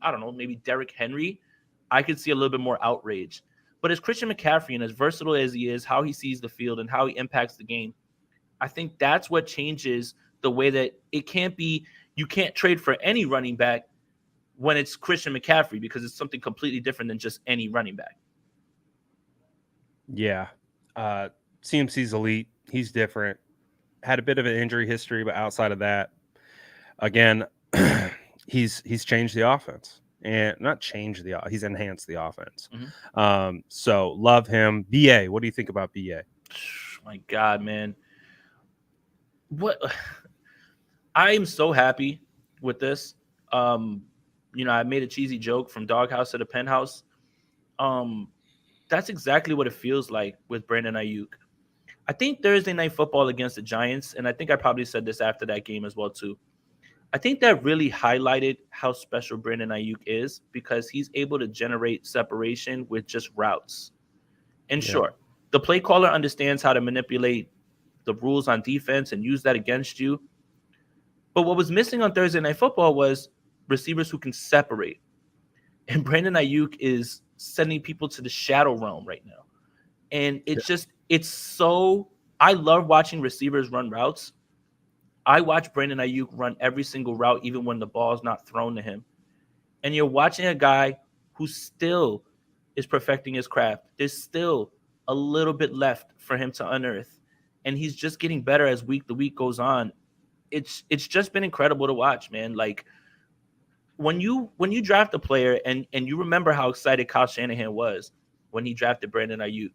Derrick Henry, I could see a little bit more outrage. But as Christian McCaffrey and as versatile as he is, how he sees the field and how he impacts the game, I think that's what changes the way that it can't be. You can't trade for any running back when it's Christian McCaffrey, because it's something completely different than just any running back. Yeah. CMC's elite. He's different. Had a bit of an injury history, but outside of that, again, he's changed the offense. And not changed he's enhanced the offense. So love him. BA, what do you think about BA? My God, man. What I am so happy with this. I made a cheesy joke from doghouse to the penthouse. That's exactly what it feels like with Brandon Aiyuk. I think Thursday Night Football against the Giants, and I think I probably said this after that game as well too. I think that really highlighted how special Brandon Aiyuk is because he's able to generate separation with just routes. And sure, the play caller understands how to manipulate the rules on defense and use that against you. But what was missing on Thursday Night Football was receivers who can separate. And Brandon Aiyuk is sending people to the shadow realm right now. And I love watching receivers run routes. I watch Brandon Aiyuk run every single route, even when the ball is not thrown to him. And you're watching a guy who still is perfecting his craft. There's still a little bit left for him to unearth. And he's just getting better as the week goes on. It's just been incredible to watch, man. Like when you draft a player and you remember how excited Kyle Shanahan was when he drafted Brandon Aiyuk.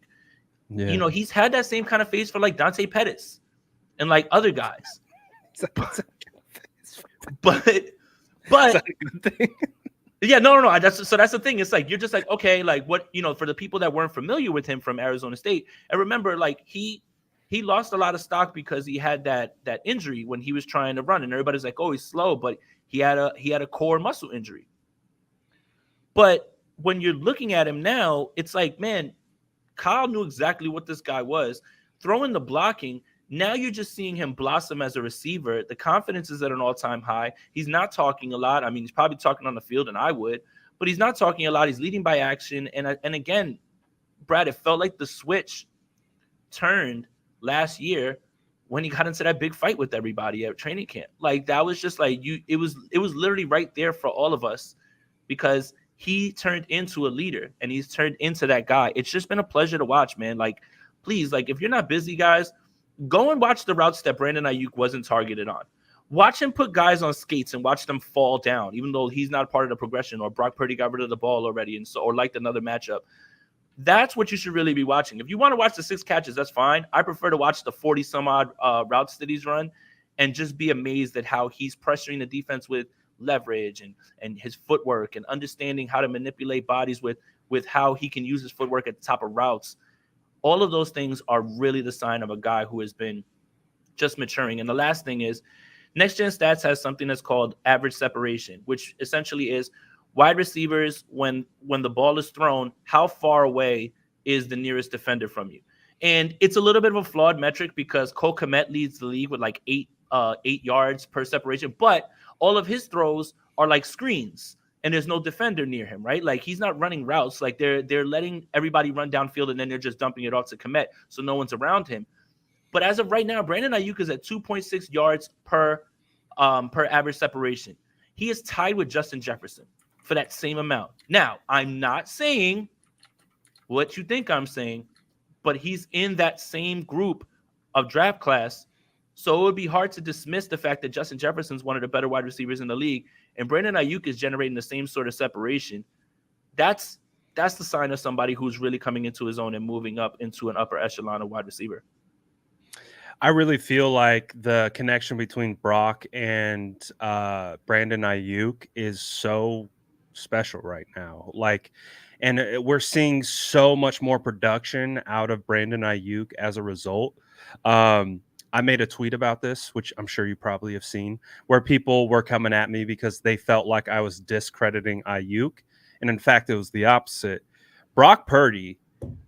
Yeah. He's had that same kind of face for like Dante Pettis and like other guys. But yeah, no. That's the thing. It's like you're just like, okay, like what, for the people that weren't familiar with him from Arizona State, and remember, like he lost a lot of stock because he had that injury when he was trying to run, and everybody's like, oh, he's slow, but he had a core muscle injury. But when you're looking at him now, it's like, man, Kyle knew exactly what this guy was. Throwing the blocking, now you're just seeing him blossom as a receiver. The confidence is at an all-time high. He's not talking a lot. I mean, he's probably talking on the field, and I would, but he's not talking a lot. He's leading by action. And again, Brad, it felt like the switch turned last year when he got into that big fight with everybody at training camp. Like that was just like it was literally right there for all of us because he turned into a leader and he's turned into that guy. It's just been a pleasure to watch, man. Like, please, like if you're not busy, guys, go and watch the routes that Brandon Aiyuk wasn't targeted on. Watch him put guys on skates and watch them fall down, even though he's not part of the progression, or Brock Purdy got rid of the ball already and so or liked another matchup. That's what you should really be watching. If you want to watch the 6 catches, that's fine. I prefer to watch the 40 some odd routes that he's run and just be amazed at how he's pressuring the defense with leverage and his footwork and understanding how to manipulate bodies with how he can use his footwork at the top of routes. All of those things are really the sign of a guy who has been just maturing. And the last thing is Next Gen Stats has something that's called average separation, which essentially is wide receivers, when the ball is thrown, how far away is the nearest defender from you? And it's a little bit of a flawed metric because Cole Kmet leads the league with like 8 yards per separation, but all of his throws are like screens and there's no defender near him, right? Like he's not running routes. Like they're letting everybody run downfield and then they're just dumping it off to Kmet so no one's around him. But as of right now, Brandon Aiyuk is at 2.6 yards per average separation. He is tied with Justin Jefferson for that same amount. Now, I'm not saying what you think I'm saying, but he's in that same group of draft class. So it would be hard to dismiss the fact that Justin Jefferson's one of the better wide receivers in the league, and Brandon Aiyuk is generating the same sort of separation. That's the sign of somebody who's really coming into his own and moving up into an upper echelon of wide receiver. I really feel like the connection between Brock and Brandon Aiyuk is so special right now. Like, and we're seeing so much more production out of Brandon Aiyuk as a result. I made a tweet about this, which I'm sure you probably have seen, where people were coming at me because they felt like I was discrediting Aiyuk. And in fact, it was the opposite. Brock Purdy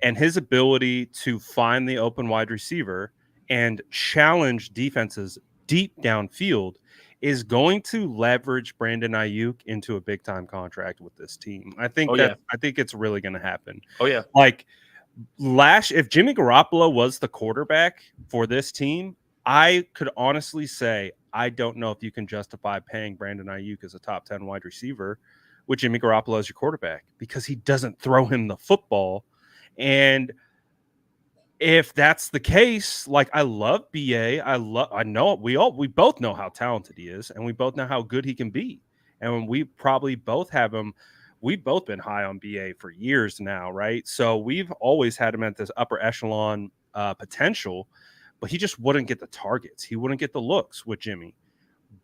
and his ability to find the open wide receiver and challenge defenses deep downfield is going to leverage Brandon Aiyuk into a big time contract with this team. I think I think it's really going to happen. Oh yeah. Like if Jimmy Garoppolo was the quarterback for this team, I could honestly say I don't know if you can justify paying Brandon Aiyuk as a top 10 wide receiver with Jimmy Garoppolo as your quarterback because he doesn't throw him the football. And if that's the case, like I love BA. I know we both know how talented he is, and we both know how good he can be. And we probably both have him. We've both been high on BA for years now, right? So we've always had him at this upper echelon potential, but he just wouldn't get the targets. He wouldn't get the looks with Jimmy.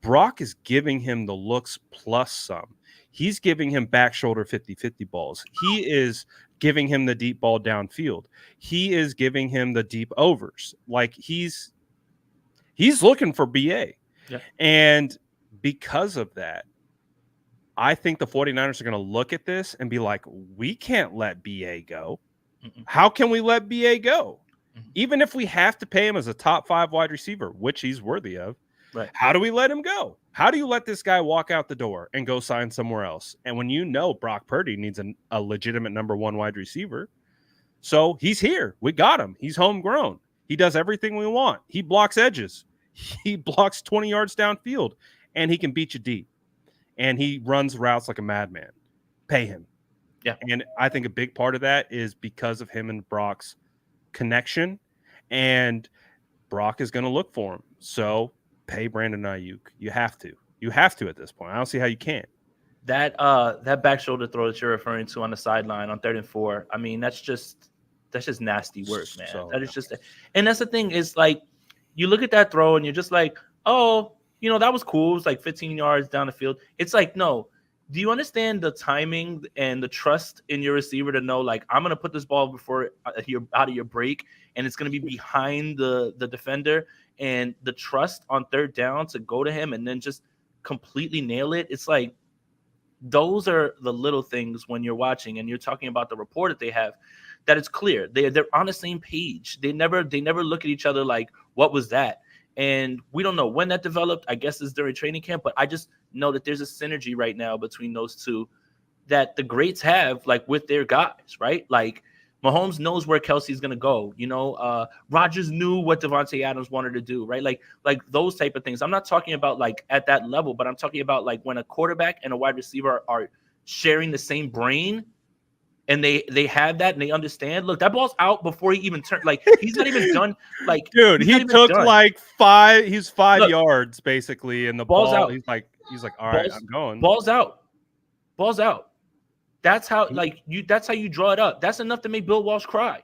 Brock is giving him the looks plus some. He's giving him back shoulder 50-50 balls. He is giving him the deep ball downfield. He is giving him the deep overs. Like he's looking for BA. Yeah. And because of that, I think the 49ers are going to look at this and be like, we can't let BA go. Mm-mm. How can we let BA go? Mm-hmm. Even if we have to pay him as a top 5 wide receiver, which he's worthy of, right? How do we let him go? How do you let this guy walk out the door and go sign somewhere else? And when you know Brock Purdy needs a legitimate number 1 wide receiver, so he's here. We got him. He's homegrown. He does everything we want. He blocks edges. He blocks 20 yards downfield, and he can beat you deep. And he runs routes like a madman. Pay him. Yeah. And I think a big part of that is because of him and Brock's connection, and Brock is going to look for him. So pay Brandon Aiyuk. You have to. You have to at this point. I don't see how you can't. That back shoulder throw that you're referring to on the sideline on 3rd and 4. I mean, that's just nasty work, man. So, that is just, and that's the thing is like, you look at that throw and you're just like, oh, you know, that was cool. It was like 15 yards down the field. It's like, no. Do you understand the timing and the trust in your receiver to know, like, I'm going to put this ball before you're out of your break, and it's going to be behind the defender, and the trust on 3rd down to go to him and then just completely nail it? It's like, those are the little things when you're watching and you're talking about the rapport that they have, that it's clear they're on the same page. They never look at each other like, what was that? And we don't know when that developed. I guess it's during training camp, but I just know that there's a synergy right now between those two that the greats have, like, with their guys, right? Like, Mahomes knows where Kelsey's going to go. You know, Rodgers knew what Devontae Adams wanted to do, right? Like those type of things. I'm not talking about like at that level, but I'm talking about like when a quarterback and a wide receiver are sharing the same brain, and they have that and they understand. Look, that ball's out before he even turned. Like, he's not even done. Like, dude, he took like 5. He's 5 yards basically, and the ball's ball. out. He's like, all right, I'm going. Ball's out. That's how That's how you draw it up. That's enough to make Bill Walsh cry.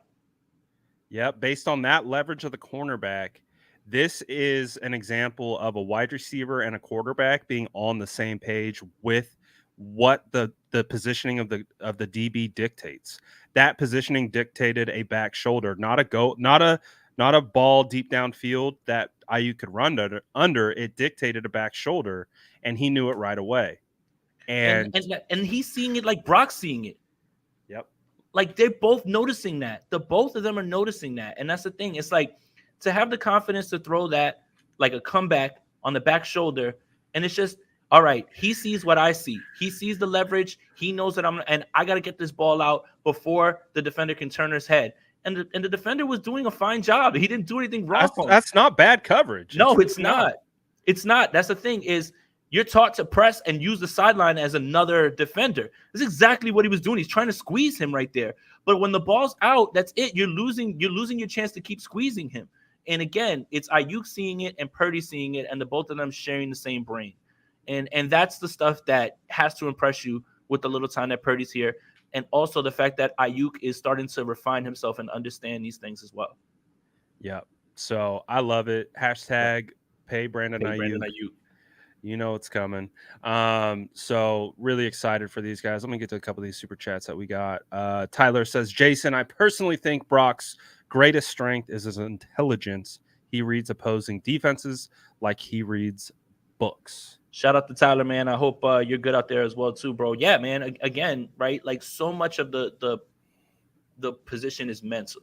Yeah, based on that leverage of the cornerback, this is an example of a wide receiver and a quarterback being on the same page with what the positioning of the DB dictates. That positioning dictated a back shoulder, not a ball deep downfield that Aiyuk could run under. It dictated a back shoulder, and he knew it right away. And he's seeing it like Brock's seeing it. Yep. Like, they're both noticing that. The both of them are noticing that. And that's the thing. It's like, to have the confidence to throw that, like a comeback on the back shoulder, and it's just, all right, he sees what I see. He sees the leverage. He knows that I got to get this ball out before the defender can turn his head. And the defender was doing a fine job. He didn't do anything wrong. That's not bad coverage. No, it's not. It's not. That's the thing is, you're taught to press and use the sideline as another defender. That's exactly what he was doing. He's trying to squeeze him right there. But when the ball's out, that's it. You're losing your chance to keep squeezing him. And again, it's Aiyuk seeing it and Purdy seeing it, and the both of them sharing the same brain. And that's the stuff that has to impress you with the little time that Purdy's here. And also the fact that Aiyuk is starting to refine himself and understand these things as well. Yeah. So I love it. Hashtag pay Brandon Aiyuk. You know it's coming. So really excited for these guys. Let me get to a couple of these super chats that we got. Tyler says, Jason, I personally think Brock's greatest strength is his intelligence. He reads opposing defenses like he reads books. Shout out to Tyler, man. I hope you're good out there as well too, bro. Yeah, man. Again, right? Like, so much of the position is mental,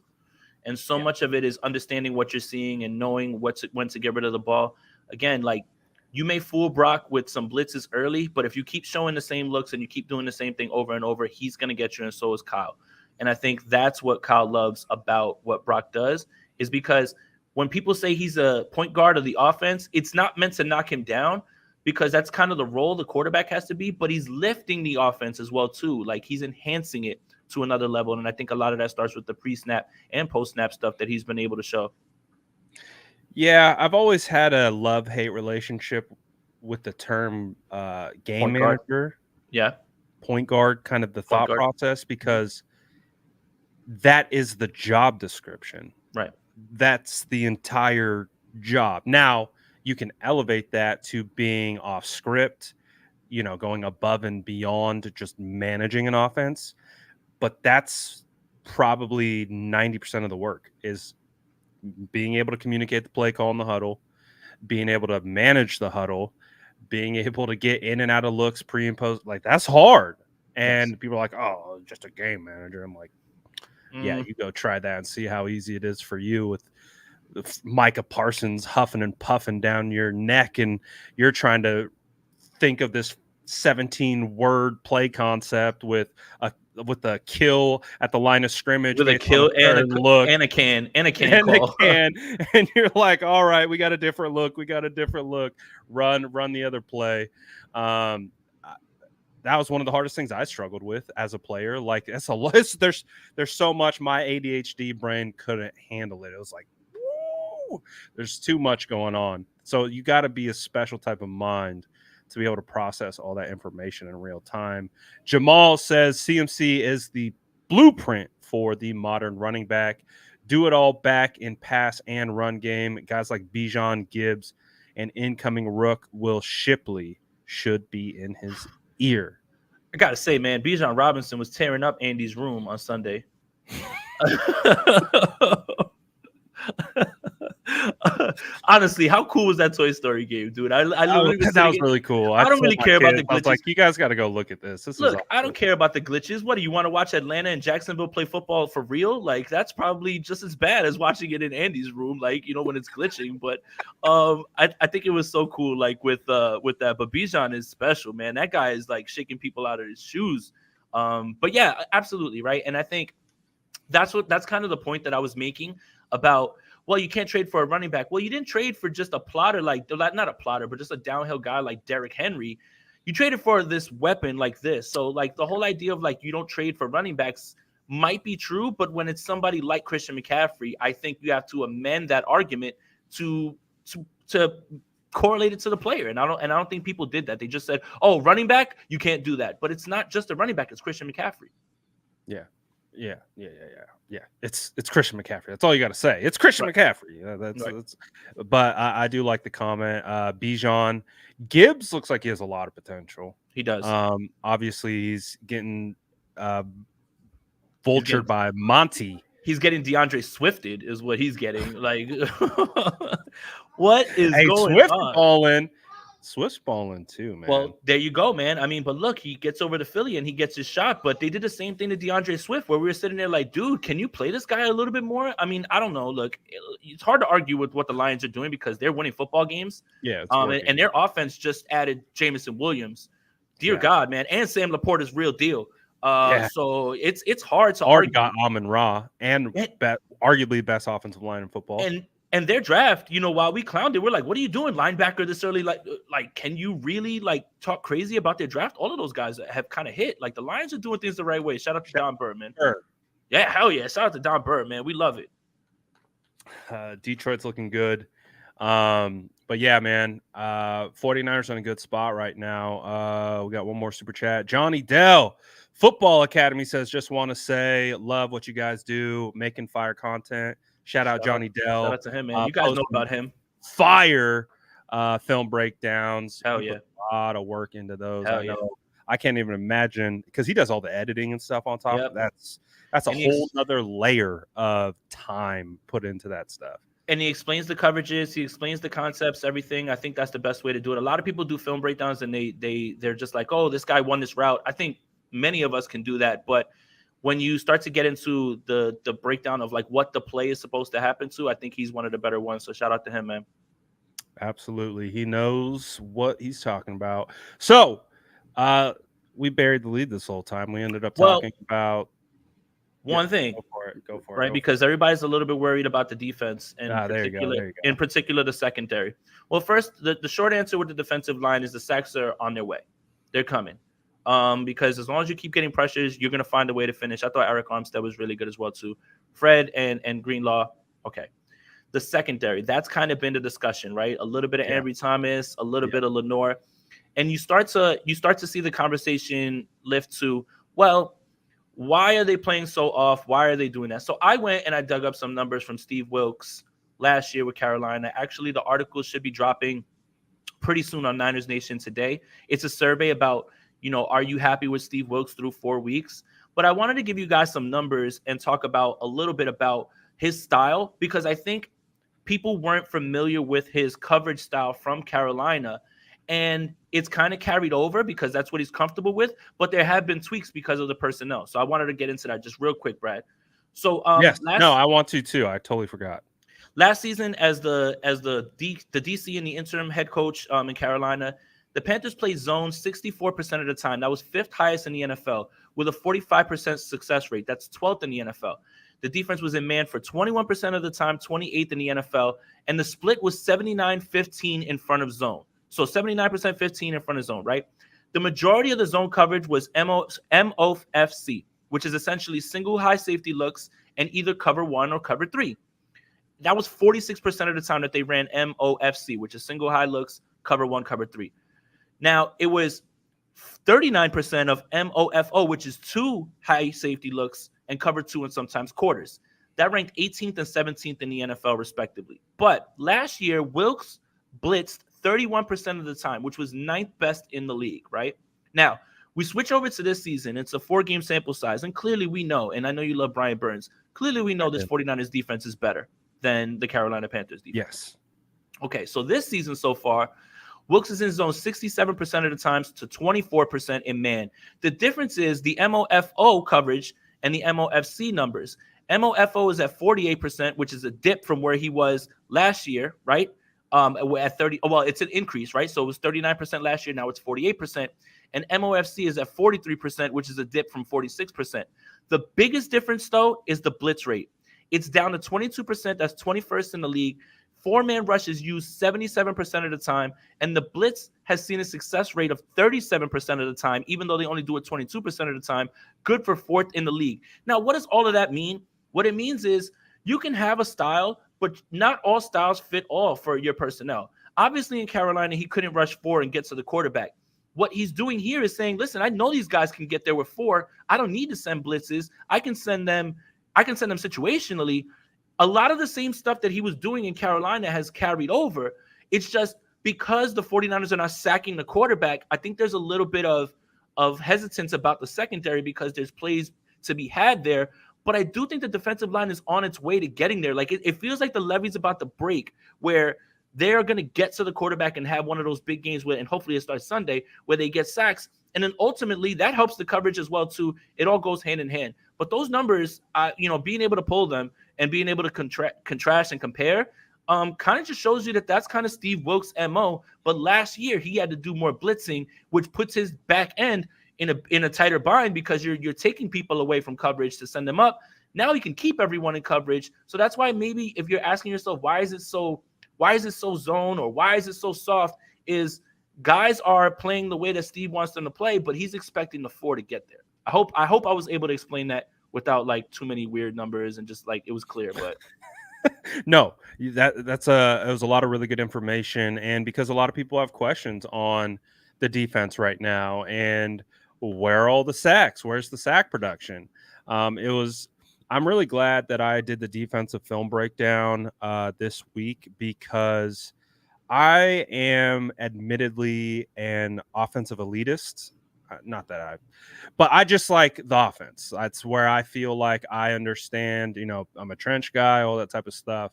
and so much of it is understanding what you're seeing and knowing when to get rid of the ball. Again, like, you may fool Brock with some blitzes early, but if you keep showing the same looks and you keep doing the same thing over and over, he's going to get you, and so is Kyle. And I think that's what Kyle loves about what Brock does, is because when people say he's a point guard of the offense, it's not meant to knock him down, because that's kind of the role the quarterback has to be, but he's lifting the offense as well too. Like, he's enhancing it to another level. And I think a lot of that starts with the pre-snap and post-snap stuff that he's been able to show. Yeah, I've always had a love-hate relationship with the term game Point guard. manager, Yeah. point guard, kind of the Point thought guard. process, because that is the job description. Right. That's the entire job. Now, you can elevate that to being off script, going above and beyond just managing an offense. But that's probably 90% of the work, is being able to communicate the play call in the huddle, being able to manage the huddle, being able to get in and out of looks pre and post. Like, that's hard. And people are like, oh, just a game manager. I'm like, yeah, you go try that and see how easy it is for you with Micah Parsons huffing and puffing down your neck, and you're trying to think of this 17-word play concept with a kill at the line of scrimmage, with a kill and a can call. And you're like, all right, we got a different look. Run the other play. That was one of the hardest things I struggled with as a player. Like, it's a list. There's so much my ADHD brain couldn't handle it. It was like, woo, there's too much going on. So you got to be a special type of mind to be able to process all that information in real time. Jamal says CMC is the blueprint for the modern running back. Do it all back in pass and run game. Guys like Bijan, Gibbs, and incoming rook Will Shipley should be in his ear. I gotta say, man, Bijan Robinson was tearing up Andy's room on Sunday. Honestly, how cool was that Toy Story game, dude? That was really cool. I don't really care about the glitches. I was like, you guys got to go look at this. Look, I don't care about the glitches. What do you want to watch Atlanta and Jacksonville play football for real? Like, that's probably just as bad as watching it in Andy's room, like, when it's glitching. But I think it was so cool, like, with that. But Bijan is special, man. That guy is like shaking people out of his shoes. But yeah, absolutely, right. And I think that's kind of the point that I was making about, well, you can't trade for a running back. Well, you didn't trade for just a plotter, like, not a plotter, but just a downhill guy like Derrick Henry. You traded for this weapon like this. So, like, the whole idea of, like, you don't trade for running backs might be true, but when it's somebody like Christian McCaffrey, I think you have to amend that argument to correlate it to the player. And I don't think people did that. They just said, oh, running back, you can't do that. But it's not just a running back, it's Christian McCaffrey. Yeah. It's Christian McCaffrey. That's all you got to say. It's Christian McCaffrey. That's but I do like the comment. Bijan, Gibbs looks like he has a lot of potential. He does. Obviously he's getting vultured by Monty. He's getting DeAndre Swifted is what he's getting. Like, what is going on? Swift's balling too, man. Well, there you go, man. I mean, but look, he gets over to Philly and he gets his shot. But they did the same thing to DeAndre Swift, where we were sitting there like, dude, can you play this guy a little bit more? I mean, I don't know. Look, it's hard to argue with what the Lions are doing because they're winning football games. Yeah. And their offense just added Jameson Williams. Dear God, man. And Sam Laporta's real deal. So it's hard to already argue. Got Amon-Ra and arguably best offensive line in football. And their draft, while we clowned it, we're like, what are you doing, linebacker this early? Like, can you really talk crazy about their draft? All of those guys have kind of hit. Like, the Lions are doing things the right way. Shout out to Don Burr, man. Yeah, hell yeah. Shout out to Don Burr, man. We love it. Detroit's looking good. But yeah, man, 49ers in a good spot right now. We got one more super chat. Johnny Dell, Football Academy says, just want to say, love what you guys do, making fire content. Shout out Johnny Dell. Shout out to him, man. You guys know about him. Fire film breakdowns. Hell yeah. A lot of work into those. Hell yeah. I can't even imagine, because he does all the editing and stuff on top. Yep. That's a whole other layer of time put into that stuff. And he explains the coverages, he explains the concepts, everything. I think that's the best way to do it. A lot of people do film breakdowns and they're just like, oh, this guy won this route. I think many of us can do that, but when you start to get into the breakdown of like what the play is supposed to happen to, I think he's one of the better ones. So shout out to him, man. Absolutely. He knows what he's talking about. So we buried the lead this whole time. We ended up talking about one thing. Go for it. Right, because everybody's a little bit worried about the defense and there you go. In particular the secondary. Well, first, the short answer with the defensive line is the sacks are on their way. They're coming. because as long as you keep getting pressures, you're going to find a way to finish. I thought Eric Armstead was really good as well, too. Fred and Greenlaw, okay. The secondary, that's kind of been the discussion, right? A little bit of Ambry Thomas, a little bit of Lenore. And you start to see the conversation lift to, well, why are they playing so off? Why are they doing that? So I went and I dug up some numbers from Steve Wilkes last year with Carolina. Actually, the article should be dropping pretty soon on Niners Nation today. It's a survey about, are you happy with Steve Wilkes through 4 weeks? But I wanted to give you guys some numbers and talk about a little bit about his style, because I think people weren't familiar with his coverage style from Carolina. And it's kind of carried over because that's what he's comfortable with. But there have been tweaks because of the personnel. So I wanted to get into that just real quick, Brad. So yes, I want to too. I totally forgot. Last season, as the DC and the interim head coach in Carolina, the Panthers played zone 64% of the time. That was 5th highest in the NFL with a 45% success rate. That's 12th in the NFL. The defense was in man for 21% of the time, 28th in the NFL, and the split was 79-15 in front of zone. So 79% 15 in front of zone, right? The majority of the zone coverage was MOFC, which is essentially single high safety looks and either cover 1 or cover 3. That was 46% of the time that they ran MOFC, which is single high looks, cover 1, cover 3. Now, it was 39% of MOFO, which is 2 high safety looks and cover 2 and sometimes quarters. That ranked 18th and 17th in the NFL, respectively. But last year, Wilkes blitzed 31% of the time, which was 9th best in the league, right? Now, we switch over to this season. It's a 4-game sample size, and clearly we know, and I know you love Brian Burns, clearly we know this 49ers defense is better than the Carolina Panthers defense. Yes. Okay, so this season so far, Wilkes is in zone 67% of the times to 24% in man. The difference is the MOFO coverage and the MOFC numbers. MOFO is at 48%, which is a dip from where he was last year, right? At 30, well, it's an increase, right? So it was 39% last year, now it's 48%. And MOFC is at 43%, which is a dip from 46%. The biggest difference, though, is the blitz rate. It's down to 22%. That's 21st in the league. 4-man rushes used 77% of the time, and the blitz has seen a success rate of 37% of the time, even though they only do it 22% of the time. Good for 4th in the league. Now, what does all of that mean? What it means is you can have a style, but not all styles fit all for your personnel. Obviously, in Carolina, he couldn't rush 4 and get to the quarterback. What he's doing here is saying, listen, I know these guys can get there with 4. I don't need to send blitzes. I can send them situationally. A lot of the same stuff that he was doing in Carolina has carried over. It's just because the 49ers are not sacking the quarterback, I think there's a little bit of hesitance about the secondary because there's plays to be had there. But I do think the defensive line is on its way to getting there. Like it feels like the levee's about to break where they're going to get to the quarterback and have one of those big games and hopefully it starts Sunday, where they get sacks. And then ultimately that helps the coverage as well too. It all goes hand in hand. But those numbers, being able to pull them and being able to contrast and compare, kind of just shows you that that's kind of Steve Wilkes' MO. But last year he had to do more blitzing, which puts his back end in a tighter bind because you're taking people away from coverage to send them up. Now he can keep everyone in coverage. So that's why maybe if you're asking yourself, why is it so zone or why is it so soft, is guys are playing the way that Steve wants them to play, but he's expecting the 4 to get there. I hope I was able to explain that without like too many weird numbers and just like it was clear, but no, it was a lot of really good information. And because a lot of people have questions on the defense right now and where are all the sacks? Where's the sack production? I'm really glad that I did the defensive film breakdown this week because I am admittedly an offensive elitist. But I just like the offense. That's where I feel like I understand, I'm a trench guy, all that type of stuff.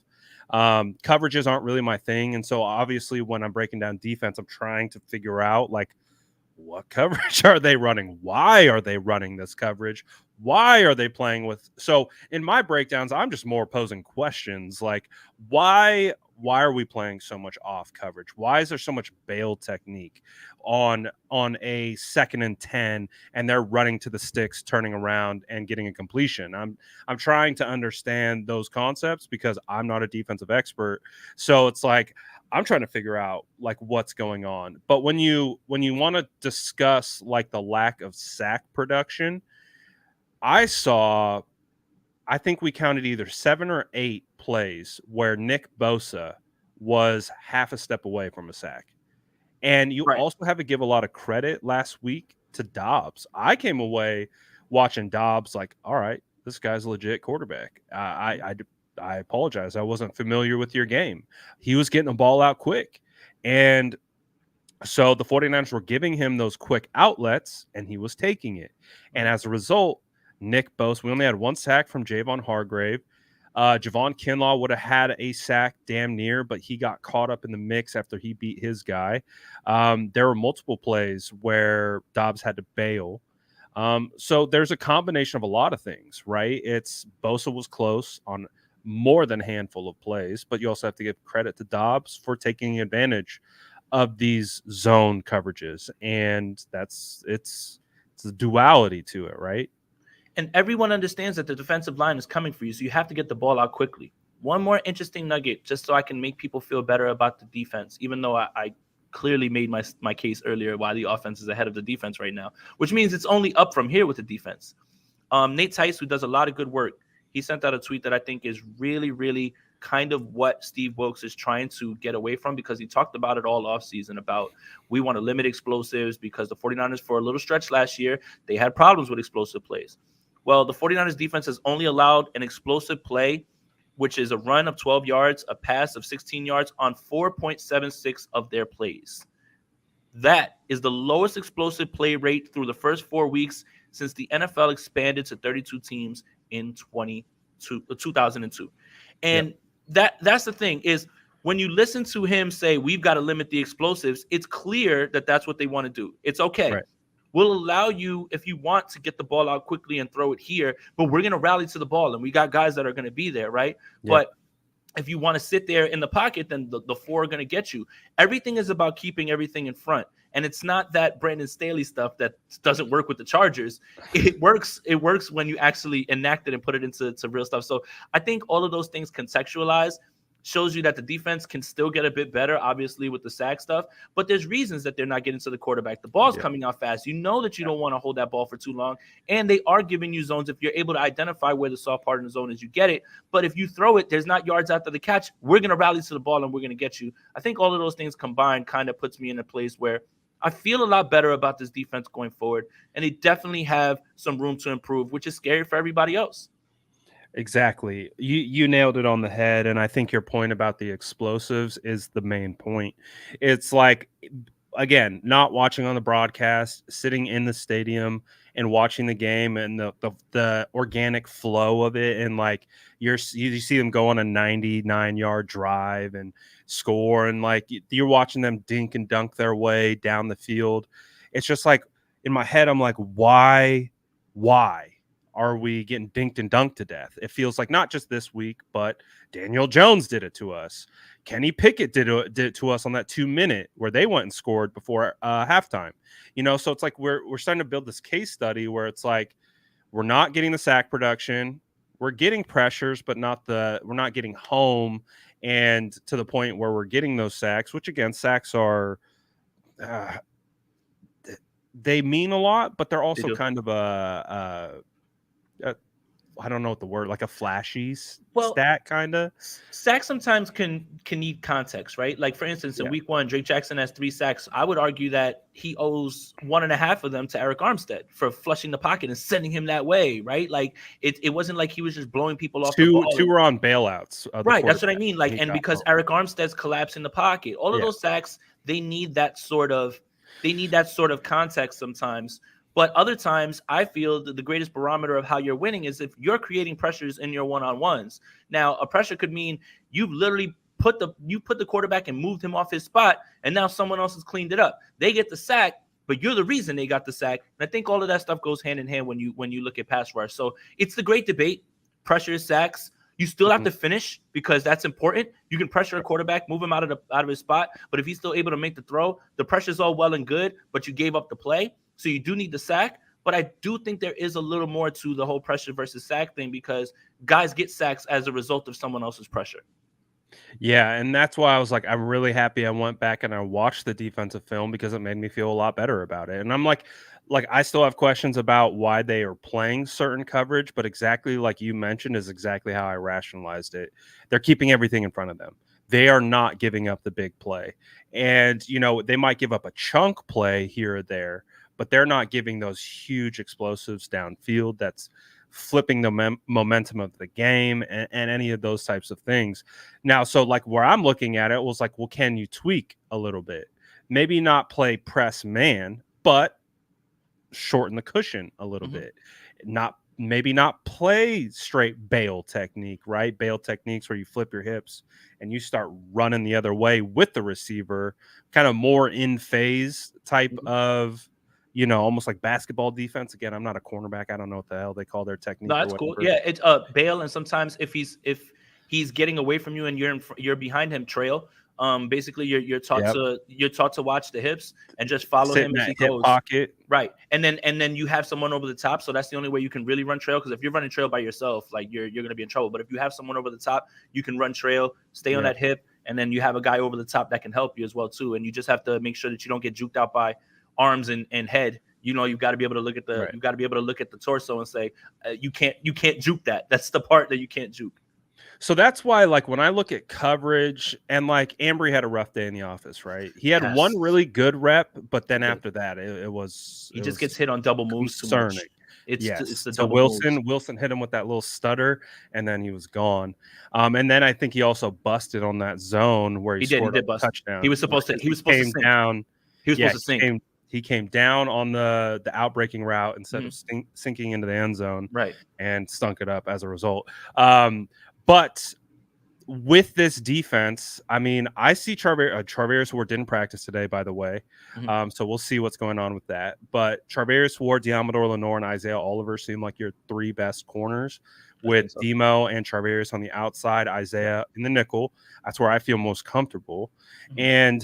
Coverages aren't really my thing. And so obviously when I'm breaking down defense, I'm trying to figure out like what coverage are they running? Why are they running this coverage? why are they playing with? So in my breakdowns, I'm just more posing questions like why are we playing so much off coverage? Why is there so much bail technique on a 2nd and 10 and they're running to the sticks, turning around and getting a completion? I'm trying to understand those concepts because I'm not a defensive expert. So it's like I'm trying to figure out like what's going on. But when you want to discuss like the lack of sack production, I think we counted either 7 or 8 plays where Nick Bosa was half a step away from a sack. And you Right. also have to give a lot of credit last week to Dobbs. I came away watching Dobbs like, all right, this guy's a legit quarterback. I apologize. I wasn't familiar with your game. He was getting the ball out quick. And so the 49ers were giving him those quick outlets, and he was taking it. And as a result, Nick Bosa, we only had 1 sack from Javon Hargrave. Javon Kinlaw would have had a sack damn near, but he got caught up in the mix after he beat his guy. There were multiple plays where Dobbs had to bail. So there's a combination of a lot of things, right? It's Bosa was close on more than a handful of plays, but you also have to give credit to Dobbs for taking advantage of these zone coverages, and it's a duality to it, right? And everyone understands that the defensive line is coming for you, so you have to get the ball out quickly. One more interesting nugget, just so I can make people feel better about the defense, even though I clearly made my case earlier why the offense is ahead of the defense right now, which means it's only up from here with the defense. Nate Tice, who does a lot of good work, he sent out a tweet that I think is really, really kind of what Steve Wilkes is trying to get away from, because he talked about it all offseason about we want to limit explosives because the 49ers for a little stretch last year, they had problems with explosive plays. Well, the 49ers defense has only allowed an explosive play, which is a run of 12 yards, a pass of 16 yards on 4.76 of their plays. That is the lowest explosive play rate through the first 4 weeks since the NFL expanded to 32 teams in 2002. And that's the thing is when you listen to him say we've got to limit the explosives, it's clear that that's what they want to do. It's okay. Right. We'll allow you, if you want, to get the ball out quickly and throw it here, but we're going to rally to the ball, and we got guys that are going to be there, right? Yep. But if you want to sit there in the pocket, then the 4 are going to get you. Everything is about keeping everything in front. And it's not that Brandon Staley stuff that doesn't work with the Chargers. It works. It works when you actually enact it and put it into real stuff. So I think all of those things contextualized shows you that the defense can still get a bit better, obviously, with the sack stuff. But there's reasons that they're not getting to the quarterback. The ball's coming out fast. You know that you don't want to hold that ball for too long. And they are giving you zones. If you're able to identify where the soft part in the zone is, you get it. But if you throw it, there's not yards after the catch. We're going to rally to the ball, and we're going to get you. I think all of those things combined kind of puts me in a place where I feel a lot better about this defense going forward. And they definitely have some room to improve, which is scary for everybody else. Exactly. You nailed it on the head. And I think your point about the explosives is the main point. It's like, again, not watching on the broadcast, sitting in the stadium and watching the game and the organic flow of it. And like you see them go on a 99-yard drive and score. And like you're watching them dink and dunk their way down the field. It's just like in my head, I'm like, why are we getting dinked and dunked to death? It feels like not just this week, but Daniel Jones did it to us. Kenny Pickett did it to us on that 2-minute where they went and scored before halftime. So it's like we're starting to build this case study where it's like we're not getting the sack production, we're getting pressures, but we're not getting home, and to the point where we're getting those sacks. Which again, sacks are they mean a lot, but they're also kind of I don't know what the word, like a flashy stat kind of. Sacks sometimes can need context, right? Like for instance, in week 1, Drake Jackson has 3 sacks. I would argue that he owes 1.5 of them to Eric Armstead for flushing the pocket and sending him that way, right? Like it wasn't like he was just blowing people off the ball. 2 were on bailouts. Right, that's what I mean. Like, and because Eric Armstead's collapsing the pocket, all of those sacks, they need that sort of context sometimes. But other times, I feel that the greatest barometer of how you're winning is if you're creating pressures in your one-on-ones. Now, a pressure could mean you've literally put the quarterback and moved him off his spot, and now someone else has cleaned it up. They get the sack, but you're the reason they got the sack. And I think all of that stuff goes hand in hand when you look at pass rush. So it's the great debate. Pressure, sacks. You still have to finish because that's important. You can pressure a quarterback, move him out of his spot, but if he's still able to make the throw, the pressure's all well and good, but you gave up the play. So you do need the sack. But I do think there is a little more to the whole pressure versus sack thing because guys get sacks as a result of someone else's pressure. Yeah, and that's why I was like, I'm really happy I went back and I watched the defensive film because it made me feel a lot better about it. And I'm like I still have questions about why they are playing certain coverage, but exactly like you mentioned is exactly how I rationalized it. They're keeping everything in front of them. They are not giving up the big play. And, you know, they might give up a chunk play here or there, but they're not giving those huge explosives downfield that's flipping the momentum of the game and any of those types of things. Now, so like where I'm looking at it was like, well, can you tweak a little bit? Maybe not play press man, but shorten the cushion a little bit. Maybe not play straight bail technique, right? Bail techniques where you flip your hips and you start running the other way with the receiver, kind of more in phase type of, you know, almost like basketball defense. Again, I'm not a cornerback. I don't know what the hell they call their technique. No, that's cool. Yeah, it's bail, and sometimes if he's getting away from you and you're behind him, trail. Basically you're taught to watch the hips and just follow him as he goes. Pocket. Right. And then you have someone over the top. So that's the only way you can really run trail. Because if you're running trail by yourself, like you're going to be in trouble. But if you have someone over the top, you can run trail, stay on that hip, and then you have a guy over the top that can help you as well too. And you just have to make sure that you don't get juked out by arms and head. You know, you've got to be able to look at the you've got to be able to look at the torso and say you can't juke that. That's the part that you can't juke. So that's why, like, when I look at coverage, and like Ambry had a rough day in the office, right? He had one really good rep, but then after that, it was he just gets hit on double moves concerning. Too much. It's the so Wilson hit him with that little stutter, and then he was gone. And then I think he also busted on that zone where he scored a touchdown. He was supposed to. He was supposed to sink. Down. He was supposed to sink. He came down on the outbreaking route instead of sinking into the end zone, right? And stunk it up as a result. But with this defense, I mean, I see Charvarius Ward didn't practice today, by the way. So we'll see what's going on with that. But Charvarius Ward, Diamador Lenore, and Isaiah Oliver seem like your three best corners, with Demo and Charvarius on the outside, Isaiah in the nickel. That's where I feel most comfortable. And,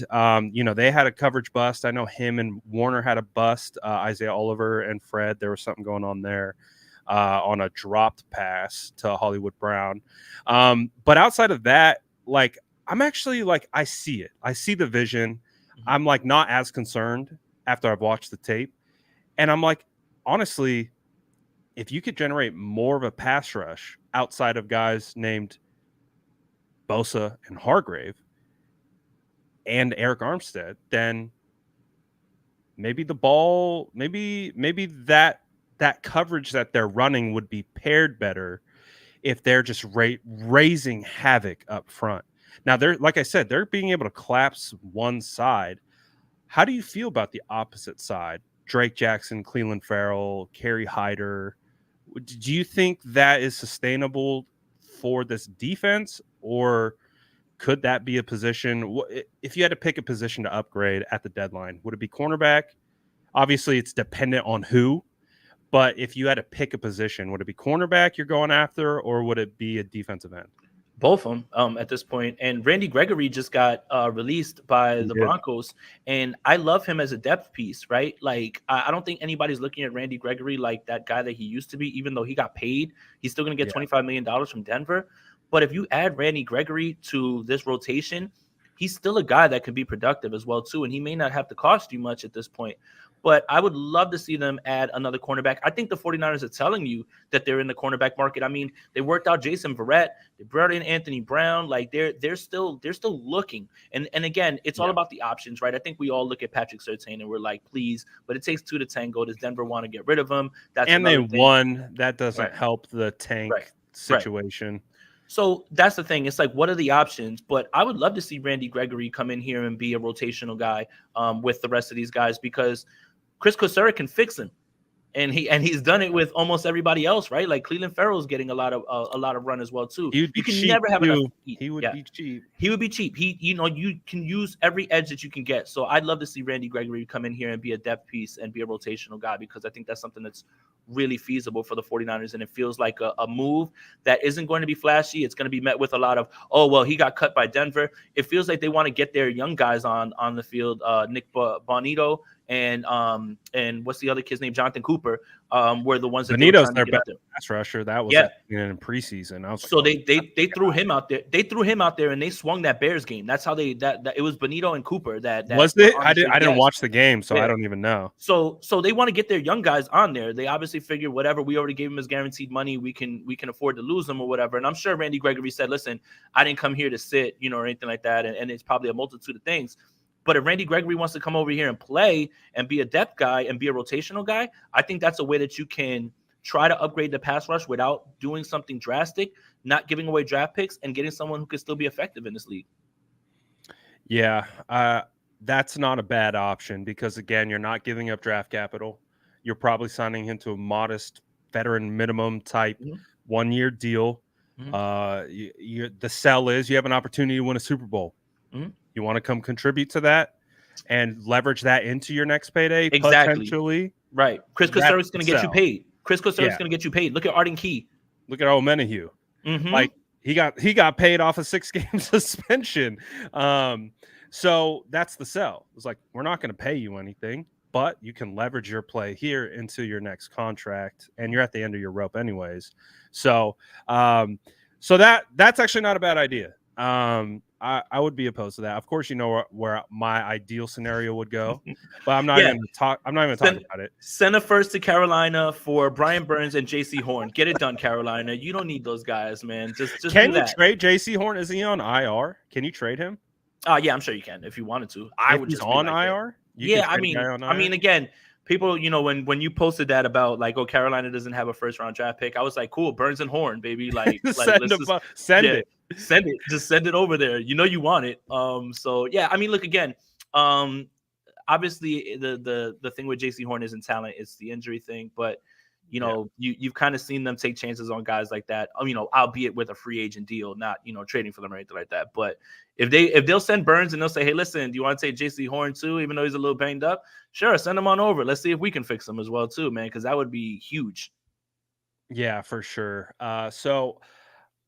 you know, they had a coverage bust. I know him and Warner had a bust. Isaiah Oliver and Fred, there was something going on there. On a dropped pass to Hollywood Brown. But outside of that, like, I'm actually like, I see it. I see the vision. I'm like not as concerned after I've watched the tape. And I'm like, honestly, if you could generate more of a pass rush outside of guys named Bosa and Hargrave and Eric Armstead, then maybe the ball, maybe that coverage that they're running would be paired better if they're just raising havoc up front. Now, they're, like I said, they're being able to collapse one side. How do you feel about the opposite side? Drake Jackson, Cleveland Farrell, Kerry Hyder. Do you think that is sustainable for this defense, or could that be a position? If you had to pick a position to upgrade at the deadline, would it be cornerback? Obviously, it's dependent on who. But if you had to pick a position, would it be cornerback you're going after, or would it be a defensive end? Both of them at this point. And Randy Gregory just got released by the Broncos, and I love him as a depth piece, right? Like, I don't think anybody's looking at Randy Gregory like that guy that he used to be, even though he got paid. He's still going to get $25 million from Denver. But if you add Randy Gregory to this rotation, he's still a guy that can be productive as well, too, and he may not have to cost you much at this point. But I would love to see them add another cornerback. I think the 49ers are telling you that they're in the cornerback market. I mean, they worked out Jason Verrett. They brought in Anthony Brown. Like, they're still looking. And again, it's all about the options, right? I think we all look at Patrick Surtain and we're like, please. But it takes two to tango. Does Denver want to get rid of him? And they won. That doesn't help the tank situation. Right. So that's the thing. It's like, what are the options? But I would love to see Randy Gregory come in here and be a rotational guy with the rest of these guys, because Chris Kosura can fix him. And he's done it with almost everybody else, right? Like Cleveland Farrell's getting a lot of run as well too. He would be You can cheap never have enough too. to eat. He would Yeah. be cheap. He would be cheap. You can use every edge that you can get. So I'd love to see Randy Gregory come in here and be a depth piece and be a rotational guy, because I think that's something that's really feasible for the 49ers. And it feels like a move that isn't going to be flashy. It's going to be met with a lot of, oh, well, he got cut by Denver. It feels like they want to get their young guys on the field. Nick Bonito and what's the other kid's name? Jonathan Cooper. Were the ones that Benito's they were trying their to get out best there. pass rusher. That was Yeah. in preseason. I was So like, they threw him out there. They threw him out there and they swung that Bears game. That's how that it was Bonito and Cooper that was it? I honestly, didn't yes. watch the game, so Yeah. I don't even know. So they want to get their young guys on there. They obviously figure whatever we already gave him as guaranteed money, we can afford to lose him or whatever. And I'm sure Randy Gregory said, listen, I didn't come here to sit, or anything like that. And it's probably a multitude of things. But if Randy Gregory wants to come over here and play and be a depth guy and be a rotational guy, I think that's a way that you can try to upgrade the pass rush without doing something drastic, not giving away draft picks, and getting someone who can still be effective in this league. Yeah, that's not a bad option, because, again, you're not giving up draft capital. You're probably signing him to a modest veteran minimum type 1-year deal. The sell is you have an opportunity to win a Super Bowl. You want to come contribute to that and leverage that into your next payday, potentially. Right. Chris Kosarek's going to get you paid. Chris Kosarek's going to get you paid. Look at Arden Key. Look at Omenahue. Like, he got paid off a 6-game suspension. So that's the sell. It's like, we're not going to pay you anything, but you can leverage your play here into your next contract, and you're at the end of your rope anyways. So that's actually not a bad idea. I would be opposed to that. Of course, where my ideal scenario would go, but I'm not even talking about it. Send a first to Carolina for Brian Burns and JC Horn. Get it done, Carolina. You don't need those guys, man. Just can do you that. trade JC Horn? Is he on IR? Can you trade him? Yeah, I'm sure you can if you wanted to. I would just on IR. I mean, again, people, when you posted that about like, oh, Carolina doesn't have a first-round draft pick, I was like, cool, Burns and Horn, baby. Like send it. Send it. Just send it over there. You want it. So yeah, I mean, look, again, obviously the thing with JC Horn isn't talent, it's the injury thing, but you've kind of seen them take chances on guys like that, albeit with a free agent deal, not trading for them or anything like that. But if they'll send Burns and they'll say, hey, listen, do you want to take JC Horn too, even though he's a little banged up? Sure, send him on over. Let's see if we can fix him as well too, man, because that would be huge. Yeah, for sure. So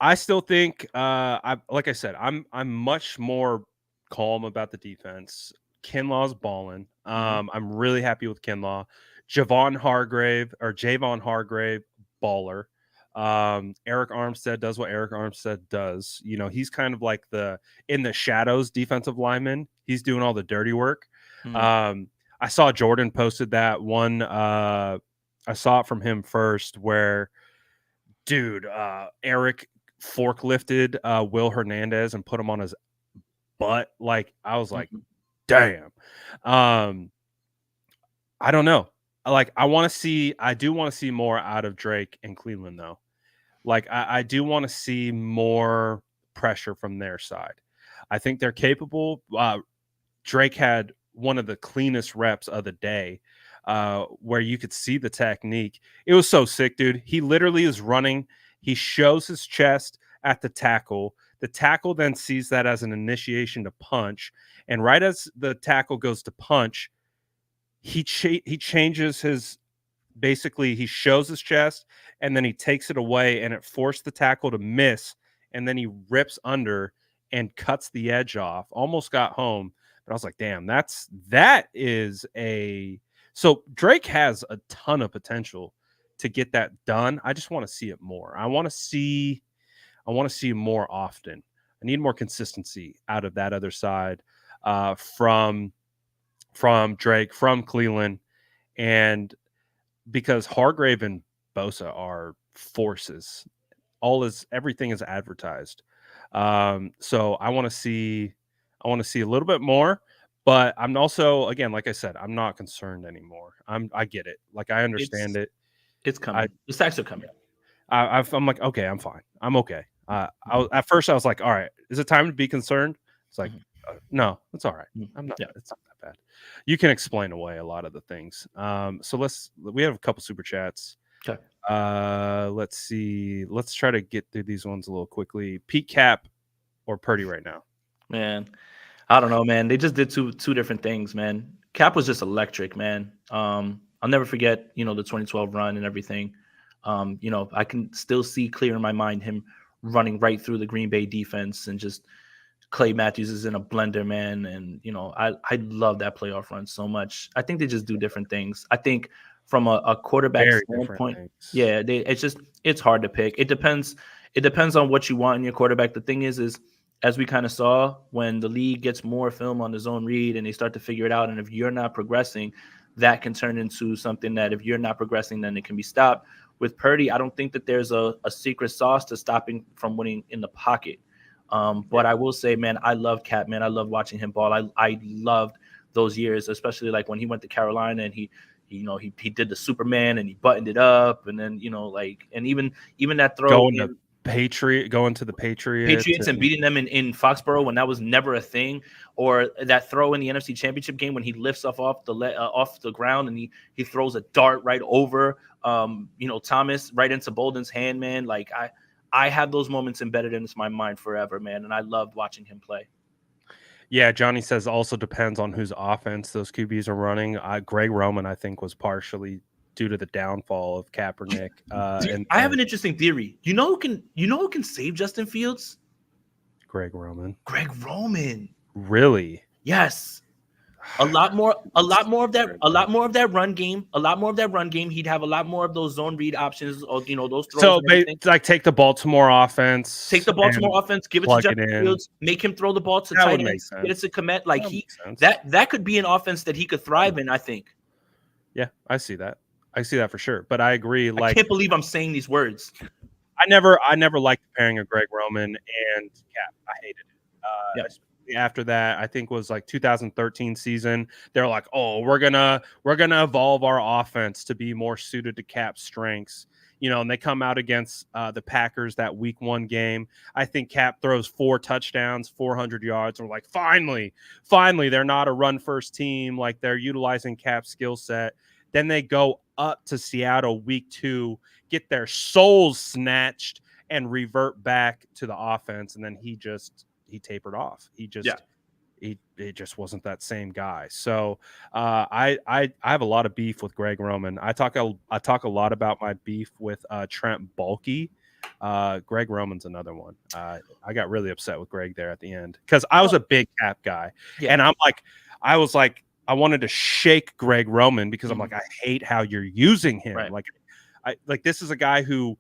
I still think, like I said, I'm much more calm about the defense. Kinlaw's balling. I'm really happy with Kinlaw. Javon Hargrave, baller. Eric Armstead does what Eric Armstead does. He's kind of like in the shadows defensive lineman. He's doing all the dirty work. I saw Jordan posted that one. I saw it from him first where, dude, Eric forklifted Will Hernandez and put him on his butt. Like, I was like, damn. I don't know. Like, I do want to see more out of Drake and Cleveland, though. Like, I do want to see more pressure from their side. I think they're capable. Drake had one of the cleanest reps of the day, where you could see the technique. It was so sick, dude. He literally is running. He shows his chest at the tackle. The tackle then sees that as an initiation to punch. And right as the tackle goes to punch, he changes his, basically he shows his chest and then he takes it away, and it forced the tackle to miss. And then he rips under and cuts the edge off. Almost got home. But I was like, damn, that is so Drake has a ton of potential to get that done. I just want to see it more. I want to see more often. I need more consistency out of that other side, from Drake, from Cleveland, and because Hargrave and Bosa are forces. Everything is advertised. So I want to see a little bit more, but I'm also, again, like I said, I'm not concerned anymore. I get it. Like, I understand it. It's coming. The sacks are coming. I'm like, okay, I'm fine. I'm okay. At first I was like, all right, is it time to be concerned? It's like, no, it's all right. I'm not. Yeah. It's not that bad. You can explain away a lot of the things. So we have a couple super chats. Okay. Let's see. Let's try to get through these ones a little quickly. Pete Cap or Purdy right now? Man, I don't know, man. They just did two different things, man. Cap was just electric, man. I'll never forget, the 2012 run and everything. I can still see clear in my mind him running right through the Green Bay defense, and just Clay Matthews is in a blender, man. And I love that playoff run so much. I think they just do different things. I think from a quarterback Very standpoint, different things. yeah, it's hard to pick. It depends on what you want in your quarterback. The thing is as we kind of saw, when the league gets more film on the zone read and they start to figure it out, and if you're not progressing, that can turn into something that if you're not progressing, then it can be stopped. With Purdy, I don't think that there's a secret sauce to stopping from winning in the pocket. But I will say, man, I love Cap, man. I love watching him ball. I loved those years, especially like when he went to Carolina and he did the Superman and he buttoned it up, and then and even that throw going to the Patriots and beating them in Foxborough when that was never a thing, or that throw in the NFC Championship game when he lifts off the ground and he throws a dart right over Thomas right into Bolden's hand, man. Like I have those moments embedded into my mind forever, man, and I loved watching him play. Yeah, Johnny says also depends on whose offense those QBs are running. Greg Roman, I think, was partially due to the downfall of Kaepernick. I have an interesting theory. You know who can save Justin Fields? Greg Roman. Really? Yes. A lot more of that run game. He'd have a lot more of those zone read options, or those throws. So like take the Baltimore offense. Give it to Justin Fields, make him throw the ball to tight ends, get it to Komet. Like that could be an offense that he could thrive in, I think. Yeah, I see that for sure. But I agree. I can't believe I'm saying these words. I never liked the pairing of Greg Roman and Cap. I hated it. After that, I think was like 2013 season. They're like, oh, we're gonna evolve our offense to be more suited to Cap's strengths. And they come out against the Packers that week 1 game. I think Cap throws 4 touchdowns, 400 yards. We're like, finally, they're not a run first team. Like they're utilizing Cap's skill set. Then they go up to Seattle week 2, get their souls snatched, and revert back to the offense. And then he tapered off. He just wasn't that same guy. So I have a lot of beef with Greg Roman. I talk a lot about my beef with Trent Baalke. Greg Roman's another one. I got really upset with Greg there at the end because I was a big Cap guy, and I wanted to shake Greg Roman because I'm like, I hate how you're using him. Right. Like this is a guy who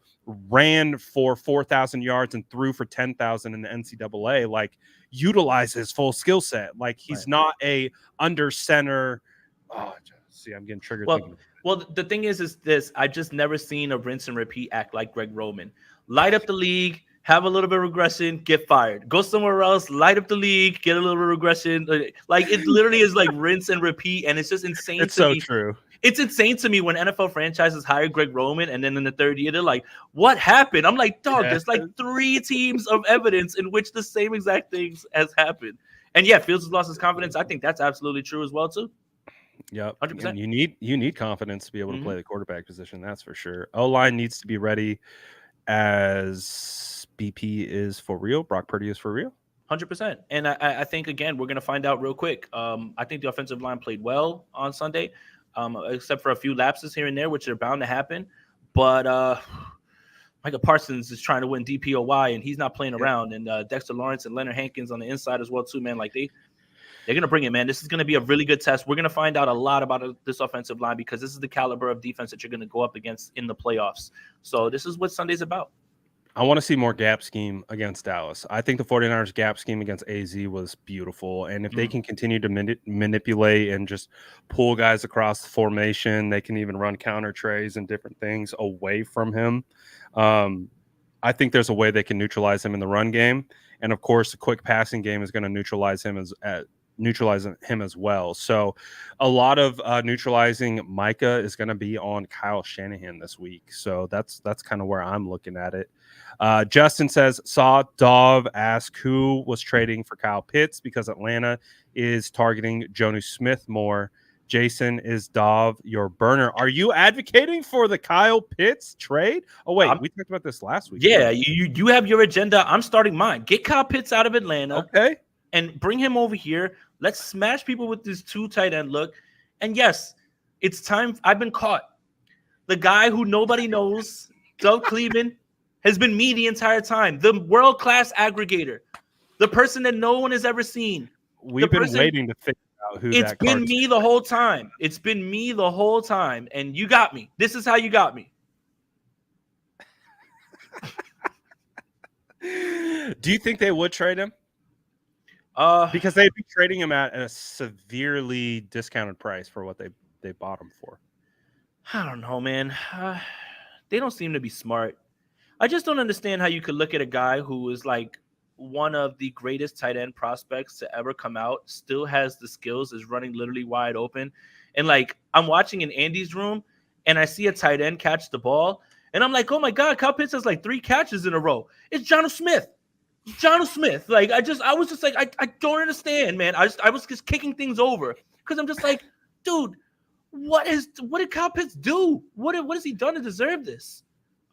ran for 4,000 yards and threw for 10,000 in the NCAA. Like, utilize his full skill set. Like, he's not a under center. Oh, see, I'm getting triggered. Well, the thing is this: I've just never seen a rinse and repeat act like Greg Roman. Light up the league, have a little bit of regression, get fired. Go somewhere else, light up the league, get a little bit of regression. Like it literally is like rinse and repeat, and it's just insane. It's so true. It's insane to me when NFL franchises hire Greg Roman, and then in the 3rd year they're like, "What happened?" I'm like, "Dog, there's like 3 teams of evidence in which the same exact things has happened." And yeah, Fields has lost his confidence. I think that's absolutely true as well too. Yep. 100%. You need confidence to be able to play the quarterback position. That's for sure. O-line needs to be ready as BP is for real. Brock Purdy is for real. 100%. And I think, again, we're going to find out real quick. I think the offensive line played well on Sunday, except for a few lapses here and there, which are bound to happen. But Micah Parsons is trying to win DPOY, and he's not playing around. And Dexter Lawrence and Leonard Hankins on the inside as well, too, man. Like, they're going to bring it, man. This is going to be a really good test. We're going to find out a lot about this offensive line because this is the caliber of defense that you're going to go up against in the playoffs. So this is what Sunday's about. I want to see more gap scheme against Dallas. I think the 49ers gap scheme against AZ was beautiful. And if they can continue to manipulate and just pull guys across the formation, they can even run counter trays and different things away from him. I think there's a way they can neutralize him in the run game. And, of course, the quick passing game is going to neutralize him as neutralize him as well. So a lot of neutralizing Micah is going to be on Kyle Shanahan this week. So that's kind of where I'm looking at it. Justin says, saw Dov ask who was trading for Kyle Pitts because Atlanta is targeting Jonnu Smith more. Jason, is Dov your burner? Are you advocating for the Kyle Pitts trade? Oh, wait, we talked about this last week. Yeah, you have your agenda. I'm starting mine. Get Kyle Pitts out of Atlanta. Okay. And bring him over here. Let's smash people with this 2 tight end look. And yes, it's time. I've been caught. The guy who nobody knows, Doug Cleveland, has been me the entire time. The world-class aggregator. The person that no one has ever seen. We've been waiting to figure out who it's been me the whole time. It's been me the whole time. And you got me. This is how you got me. Do you think they would trade him? Because they'd be trading him at a severely discounted price for what they bought him for. I don't know, man. They don't seem to be smart. I just don't understand how you could look at a guy who is like one of the greatest tight end prospects to ever come out, still has the skills, is running literally wide open. And like, I'm watching in Andy's room and I see a tight end catch the ball. And I'm like, oh my God, Kyle Pitts has like 3 catches in a row. It's Jonnu Smith. Jonnu Smith. Like, I was just like, I don't understand, man. I was just kicking things over because I'm just like, dude, what did Kyle Pitts do? What has he done to deserve this?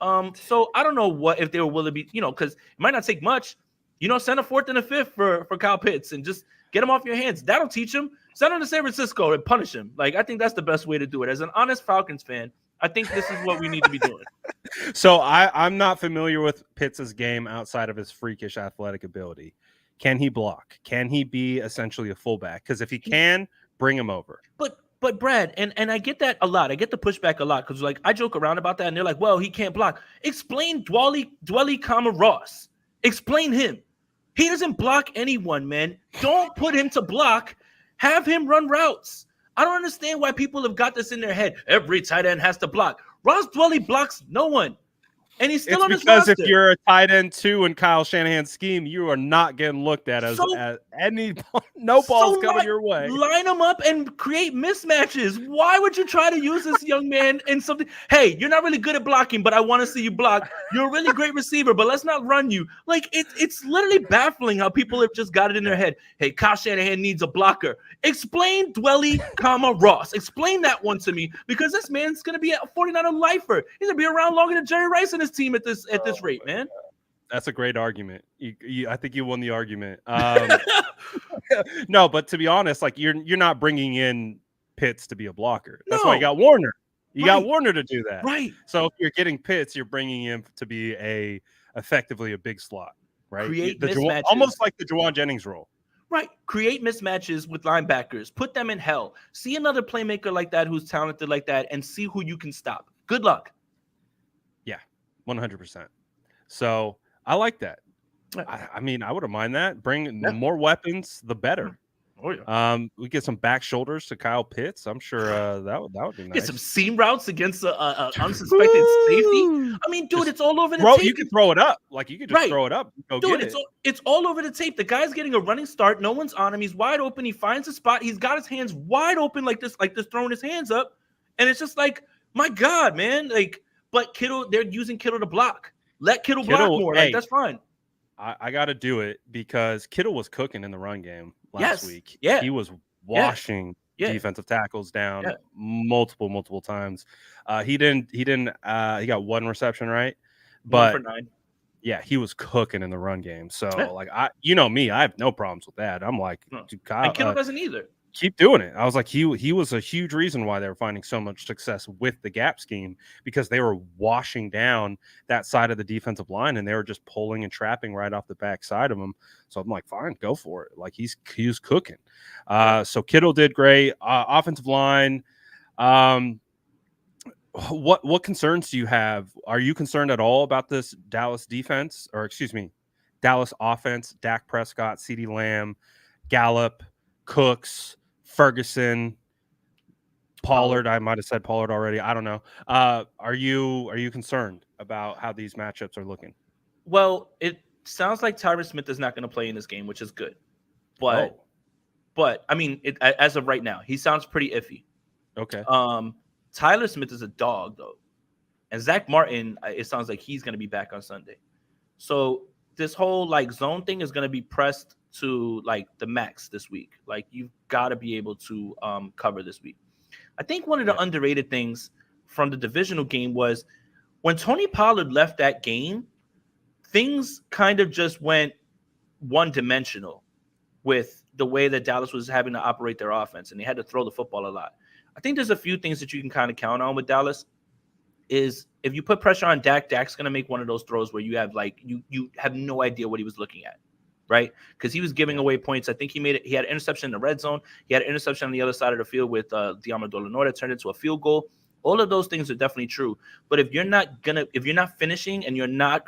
So I don't know if they were willing to be, because it might not take much, send a 4th and a 5th for Kyle Pitts and just get him off your hands. That'll teach him. Send him to San Francisco and punish him. Like, I think that's the best way to do it. As an honest Falcons fan, I think this is what we need to be doing. So I'm not familiar with Pitts' game outside of his freakish athletic ability. Can he block? Can he be essentially a fullback? Because if he can, bring him over. But Brad, and I get that a lot. I get the pushback a lot because like I joke around about that, and they're like, "Well, he can't block." Explain Dwelly, Ross. Explain him. He doesn't block anyone, man. Don't put him to block. Have him run routes. I don't understand why people have got this in their head. Every tight end has to block. Ross Dwelly blocks no one. And he's still on his roster. Because if you're a tight end 2 in Kyle Shanahan's scheme, you are not getting looked at as any no balls coming your way. Line them up and create mismatches. Why would you try to use this young man in something? Hey, you're not really good at blocking, but I want to see you block. You're a really great receiver, but let's not run you. Like it's literally baffling how people have just got it in their head. Hey, Kyle Shanahan needs a blocker. Explain Dwelly, Ross. Explain that one to me because this man's gonna be a 49er lifer. He's gonna be around longer than Jerry Rice and his team at this rate, man. That's a great argument. I think you won the argument. No, but to be honest, like you're not bringing in Pitts to be a blocker. That's why you got Warner. You got Warner to do that. Right. So if you're getting Pitts, you're bringing him to be effectively a big slot, right? Create mismatches. Almost like the Juwan Jennings role. Right. Create mismatches with linebackers. Put them in hell. See another playmaker like that who's talented like that and see who you can stop. Good luck. 100%. So I like that. I mean, I wouldn't mind that. Bring the more weapons, the better. Oh yeah. We get some back shoulders to Kyle Pitts. I'm sure that would be nice. Get some seam routes against unsuspected safety. I mean, dude, it's all over the tape. You can throw it up. Like you could just throw it up. Dude, it's all over the tape. The guy's getting a running start. No one's on him. He's wide open. He finds a spot. He's got his hands wide open like this, throwing his hands up. And it's just like, my God, man. Like, but Kittle, they're using Kittle to block. Let Kittle block more. Like, that's fine. I got to do it because Kittle was cooking in the run game last week. Yeah. He was washing defensive tackles down multiple times. He got 1 reception, right? But 1 for 9. Yeah, he was cooking in the run game. So like I have no problems with that. I'm like, Kyle, and Kittle doesn't either. Keep doing it. I was like, he was a huge reason why they were finding so much success with the gap scheme because they were washing down that side of the defensive line and they were just pulling and trapping right off the back side of him. So I'm like, fine, go for it. Like he was cooking. So Kittle did great. Offensive line. What concerns do you have? Are you concerned at all about this Dallas offense? Dak Prescott, CeeDee Lamb, Gallup, Cooks, Ferguson, Pollard. I might have said Pollard already. I don't know. Are you concerned about how these matchups are looking? Well, it sounds like Tyron Smith is not going to play in this game, which is good. But But I mean, as of right now, he sounds pretty iffy. Okay. Tyler Smith is a dog though, and Zach Martin, it sounds like he's going to be back on Sunday. So this whole like zone thing is going to be pressed to like the max this week. Like you've got to be able to cover this week. I think one of the underrated things from the divisional game was when Tony Pollard left that game, things kind of just went one-dimensional with the way that Dallas was having to operate their offense, and they had to throw the football a lot. I think there's a few things that you can kind of count on with Dallas. Is if you put pressure on Dak, Dak's going to make one of those throws where you have like you have no idea what he was looking at, right? Because he was giving away points. I think he had an interception in the red zone. He had an interception on the other side of the field with Diamador Lenore that turned into a field goal. All of those things are definitely true. But if you're not finishing and you're not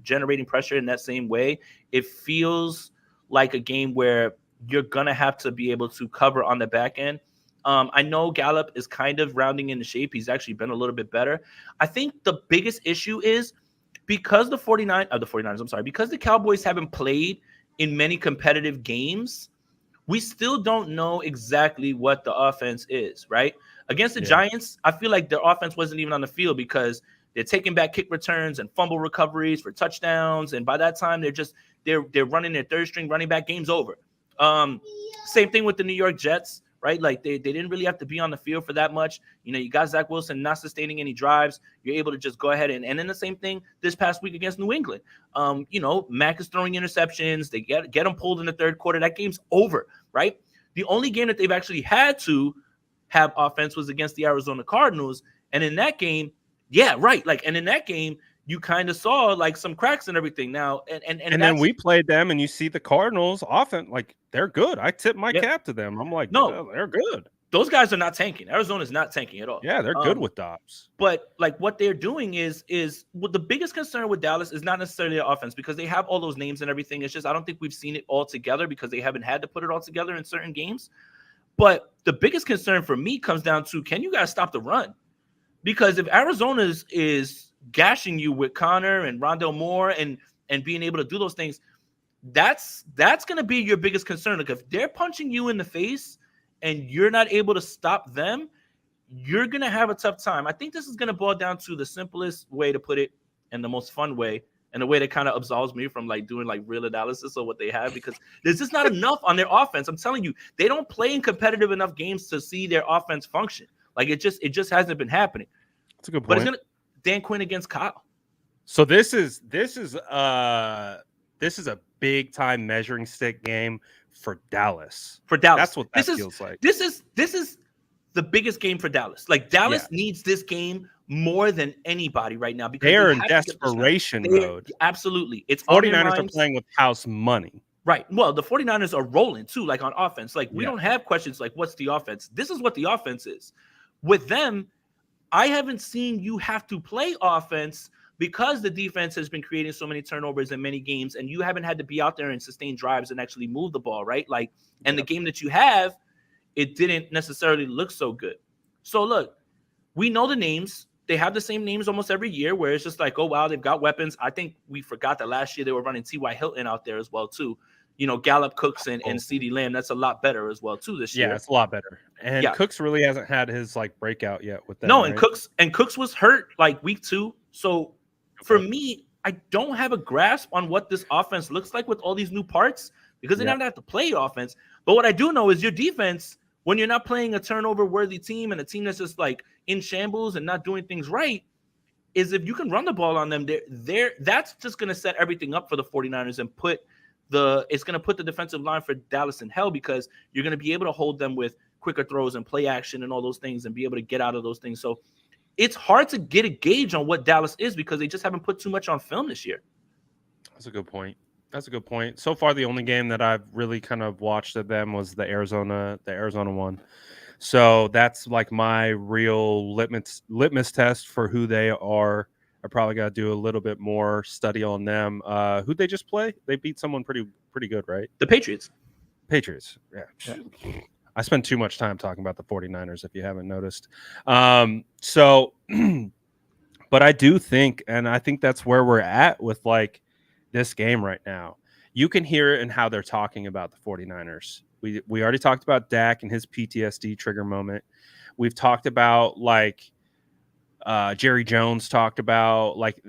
generating pressure in that same way, it feels like a game where you're gonna have to be able to cover on the back end. I know Gallup is kind of rounding into shape. He's actually been a little bit better. I think the biggest issue is because the Cowboys haven't played in many competitive games, we still don't know exactly what the offense is, right? Against the Giants, I feel like their offense wasn't even on the field because they're taking back kick returns and fumble recoveries for touchdowns. And by that time, they're running their third string running back. Game's over. Same thing with the New York Jets, right? Like they didn't really have to be on the field for that much. You know, you got Zach Wilson not sustaining any drives. You're able to just go ahead and then the same thing this past week against New England. You know, Mac is throwing interceptions. They get them pulled in the third quarter. That game's over, right? The only game that they've actually had to have offense was against the Arizona Cardinals. And in that game, and in that game, you kind of saw like some cracks and everything now. And then we played them and you see the Cardinals offense, like they're good. I tip my cap to them. I'm like, no, they're good. Those guys are not tanking. Arizona's not tanking at all. Yeah, they're good with Dobbs. But like what they're doing is what the biggest concern with Dallas is not necessarily the offense because they have all those names and everything. It's just I don't think we've seen it all together because they haven't had to put it all together in certain games. But the biggest concern for me comes down to, can you guys stop the run? Because if Arizona is gashing you with Connor and Rondell Moore and being able to do those things, that's going to be your biggest concern. Like if they're punching you in the face and you're not able to stop them, you're going to have a tough time. I think this is going to boil down to the simplest way to put it and the most fun way, and the way that kind of absolves me from like doing like real analysis of what they have, because there's just not enough on their offense. I'm telling you, they don't play in competitive enough games to see their offense function. Like it just hasn't been happening. That's a good point. But it's gonna Dan Quinn against Kyle. So this is a big time measuring stick game for Dallas. That's what that feels like. This is the biggest game for Dallas. Like Dallas needs this game more than anybody right now because they're in desperation mode. Absolutely. It's 49ers are playing with house money. Right. Well, the 49ers are rolling too, like on offense. Like we don't have questions like what's the offense? This is what the offense is. With them, I haven't seen you have to play offense because the defense has been creating so many turnovers in many games, and you haven't had to be out there and sustain drives and actually move the ball, right? Like, and the game that you have, it didn't necessarily look so good. So look, we know the names. They have the same names almost every year where it's just like, oh, wow, they've got weapons. I think we forgot that last year they were running T.Y. Hilton out there as well, too. You know, Gallup, Cooks, and CeeDee Lamb. That's a lot better as well, too, this year. Yeah, it's a lot better. And Cooks really hasn't had his, like, breakout yet with that. No, and Cooks was hurt, like, week 2. So, for me, I don't have a grasp on what this offense looks like with all these new parts because they don't have to play offense. But what I do know is your defense, when you're not playing a turnover-worthy team and a team that's just, like, in shambles and not doing things right, is if you can run the ball on them, that's just going to set everything up for the 49ers and it's going to put the defensive line for Dallas in hell because you're going to be able to hold them with quicker throws and play action and all those things and be able to get out of those things. So it's hard to get a gauge on what Dallas is because they just haven't put too much on film this year. That's a good point. So far, the only game that I've really kind of watched of them was the Arizona one. So that's like my real litmus test for who they are. I probably got to do a little bit more study on them. Who'd they just play? They beat someone pretty good, right? The Patriots. Yeah. I spend too much time talking about the 49ers, if you haven't noticed. But I do think, and I think that's where we're at with like this game right now. You can hear it in how they're talking about the 49ers. We already talked about Dak and his PTSD trigger moment. We've talked about like Jerry Jones talked about like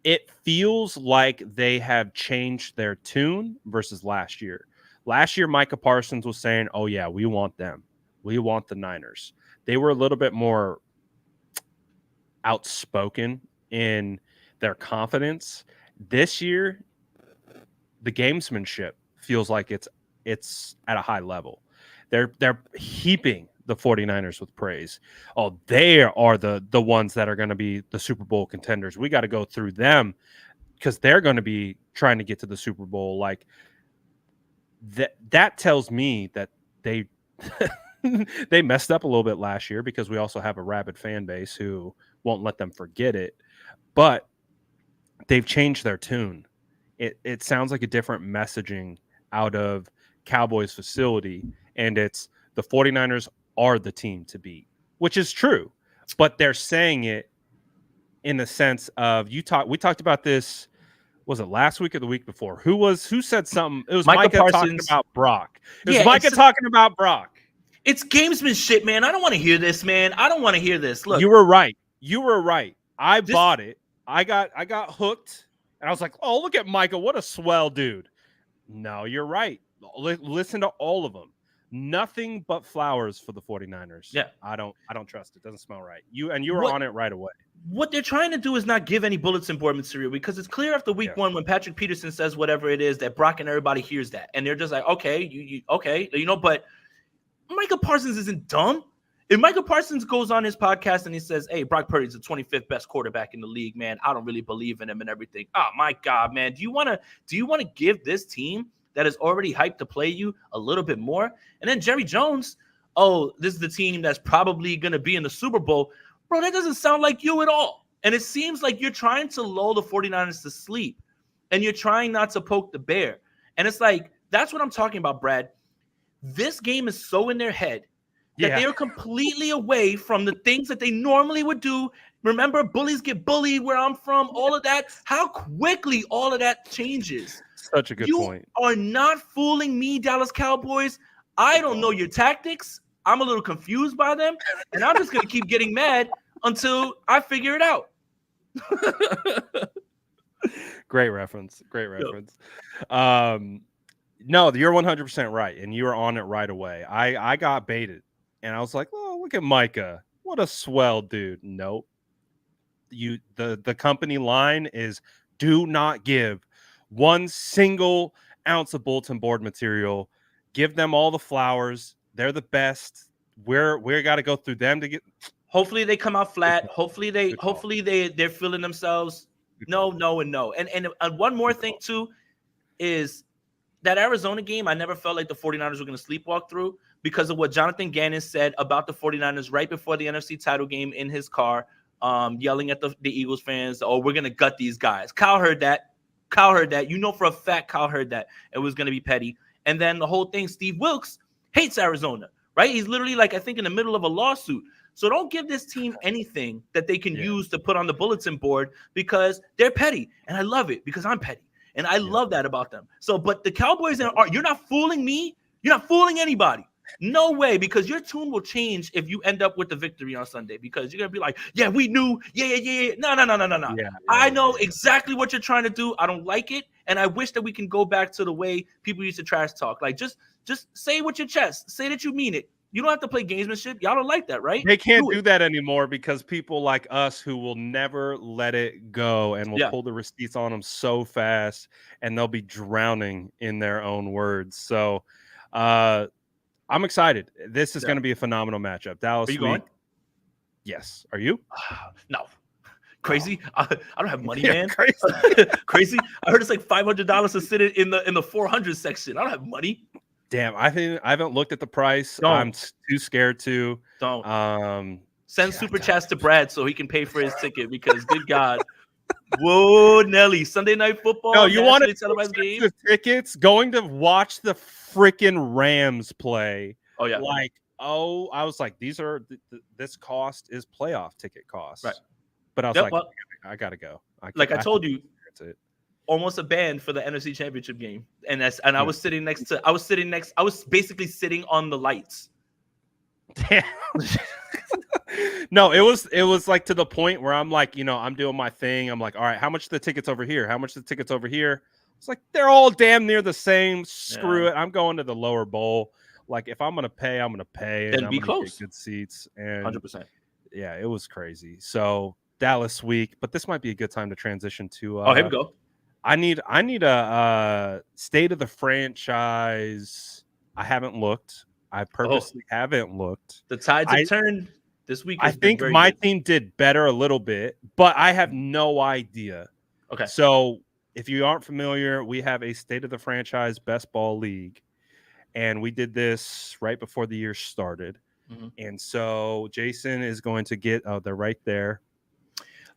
it feels like they have changed their tune versus last year. Last year, Micah Parsons was saying, "Oh yeah, we want them. We want the Niners." They were a little bit more outspoken in their confidence. This year, the gamesmanship feels like it's at a high level. They're heaping the 49ers with praise. Oh, they are the ones that are going to be the Super Bowl contenders. We got to go through them because they're going to be trying to get to the Super Bowl. Like that tells me that they they messed up a little bit last year because we also have a rabid fan base who won't let them forget it. But they've changed their tune. It sounds like a different messaging out of Cowboys facility, and it's the 49ers are the team to beat, which is true, but they're saying it in the sense of we talked about this, was it last week or the week before? Who said something? It was Micah talking about Brock. It was Micah talking about Brock. It's gamesmanship, man. I don't want to hear this, man. I don't want to hear this. Look, you were right. I bought it. I got hooked, and I was like, "Oh, look at Micah! What a swell dude!" No, you're right. Listen to all of them. Nothing but flowers for the 49ers. Yeah. I don't trust it. Doesn't smell right. You were on it right away. What they're trying to do is not give any bulletin board material because it's clear after week one when Patrick Peterson says whatever it is that Brock and everybody hears that. And they're just like, okay, okay, but Micah Parsons isn't dumb. If Micah Parsons goes on his podcast and he says, hey, Brock Purdy's the 25th best quarterback in the league, man, I don't really believe in him and everything. Oh my God, man. Do you want to give this team that is already hyped to play you a little bit more? And then Jerry Jones, oh, this is the team that's probably going to be in the Super Bowl. Bro, that doesn't sound like you at all. And it seems like you're trying to lull the 49ers to sleep and you're trying not to poke the bear. And it's like, that's what I'm talking about, Brad. This game is so in their head that they are completely away from the things that they normally would do. Remember, bullies get bullied where I'm from, all of that. How quickly all of that changes. Such a good point. You are not fooling me, Dallas Cowboys. I don't know your tactics. I'm a little confused by them, and I'm just going to keep getting mad until I figure it out. Great reference. No, you're 100% right, and you were on it right away. I got baited, and I was like, oh, look at Micah. What a swell dude. Nope. The company line is do not give one single ounce of bulletin board material. Give them all the flowers. They're the best. We got to go through them to get. Hopefully they come out flat. Hopefully they're feeling themselves. No, and no. And one more thing too is that Arizona game. I never felt like the 49ers were going to sleepwalk through because of what Jonathan Gannon said about the 49ers right before the NFC title game in his car, yelling at the Eagles fans, oh, we're going to gut these guys. Kyle heard that. You know for a fact Kyle heard that. It was going to be petty. And then the whole thing, Steve Wilkes hates Arizona, right? He's literally like, I think, in the middle of a lawsuit. So don't give this team anything that they can use to put on the bulletin board because they're petty. And I love it because I'm petty. And I love that about them. So, but the Cowboys, you're not fooling me. You're not fooling anybody. No way, because your tune will change if you end up with the victory on Sunday because you're going to be like, yeah, we knew. Yeah. No. I know exactly what you're trying to do. I don't like it. And I wish that we can go back to the way people used to trash talk. Like, just say it with your chest. Say that you mean it. You don't have to play gamesmanship. Y'all don't like that, right? They can't do that anymore because people like us who will never let it go and will pull the receipts on them so fast and they'll be drowning in their own words. So I'm excited. This is going to be a phenomenal matchup. Dallas. Are you going? Yes. Are you? No. Crazy. I don't have money, man. Crazy. I heard it's like $500 to sit in the 400 section. I don't have money. Damn, I haven't looked at the price. I'm too scared to. Don't. Send super chats to Brad so he can pay for his ticket because good God. Whoa, Nelly. Sunday Night Football. No, you want to televised game? The tickets going to watch the freaking Rams play. Oh yeah. I was like, this cost is playoff ticket cost. Right. But I was I gotta go. I told you. That's it. almost a band for the NFC Championship game, and I was sitting next to, I was basically sitting on the lights. No, it was like to the point where I'm like, I'm doing my thing. I'm like, all right, how much the tickets over here? How much the tickets over here? It's like they're all damn near the same. Screw it. I'm going to the lower bowl. Like if I'm gonna pay, I'm gonna pay, and Then I'm be gonna close. get good seats. And 100%. yeah, it was crazy. So Dallas week, but this might be a good time to transition to. Here we go. I need a state of the franchise. I haven't looked. I purposely haven't looked. The tides have turned this week. I think my team did better a little bit, but I have no idea. Okay. So if you aren't familiar, we have a state of the franchise best ball league, and we did this right before the year started. Mm-hmm. And so Jason is going to get. Oh, they're right there.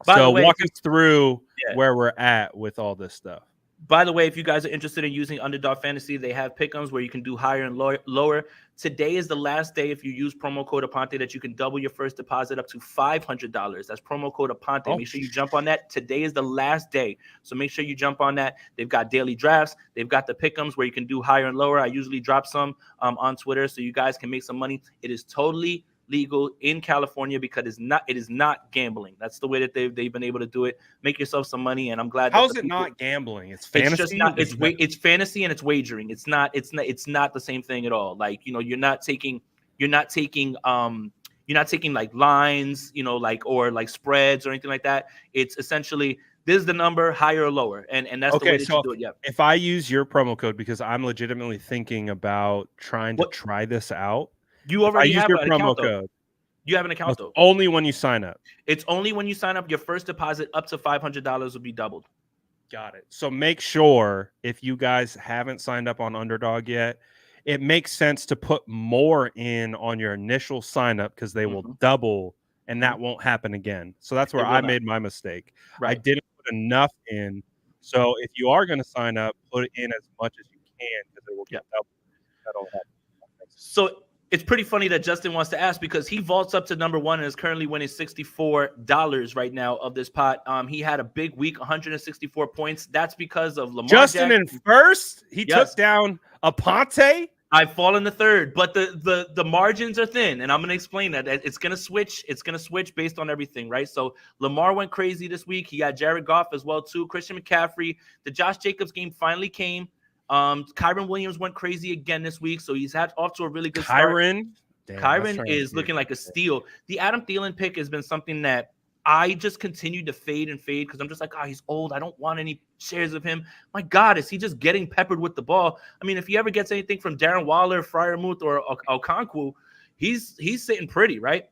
By the way, walk us through where we're at with all this stuff. By the way, if you guys are interested in using Underdog Fantasy, they have pick'ems where you can do higher and lower. Today is the last day if you use promo code Aponte that you can double your first deposit up to $500. That's promo code Aponte. Oh. Make sure you jump on that. Today is the last day, so make sure you jump on that. They've got daily drafts. They've got the pick'ems where you can do higher and lower. I usually drop some on Twitter so you guys can make some money. It is totally legal in California because it is not gambling. That's the way that they've been able to do it. Make yourself some money, and I'm glad. How is it not gambling? It's fantasy. It's just not. It's fantasy and it's wagering. It's not the same thing at all. Like you're not taking like lines, or like spreads or anything like that. It's essentially this is the number, higher or lower, and that's the way that you do it. Yeah. If I use your promo code because I'm legitimately thinking about trying to try this out. You already have your an promo account, code. You have an account though. Only when you sign up. It's only when you sign up. Your first deposit up to $500 will be doubled. Got it. So make sure if you guys haven't signed up on Underdog yet, it makes sense to put more in on your initial sign up because they will double, and that won't happen again. So that's where I made my mistake. Right. I didn't put enough in. So if you are going to sign up, put in as much as you can because it will get doubled. That'll happen. So it's pretty funny that Justin wants to ask because he vaults up to number one and is currently winning $64 right now of this pot. He had a big week, 164 points. That's because of Lamar Justin in first. He took down Aponte. I've fallen to third, but the margins are thin, and I'm going to explain that. It's going to switch. It's going to switch based on everything, right? So Lamar went crazy this week. He got Jared Goff as well too. Christian McCaffrey. The Josh Jacobs game finally came. Kyron Williams went crazy again this week, so he's had off to a really good start. Kyron is looking like a steal. The Adam Thielen pick has been something that I just continue to fade because I'm just like, he's old. I don't want any shares of him. My God, is he just getting peppered with the ball? I mean, if he ever gets anything from Darren Waller, Freiermuth, or Okonkwo, he's sitting pretty, right?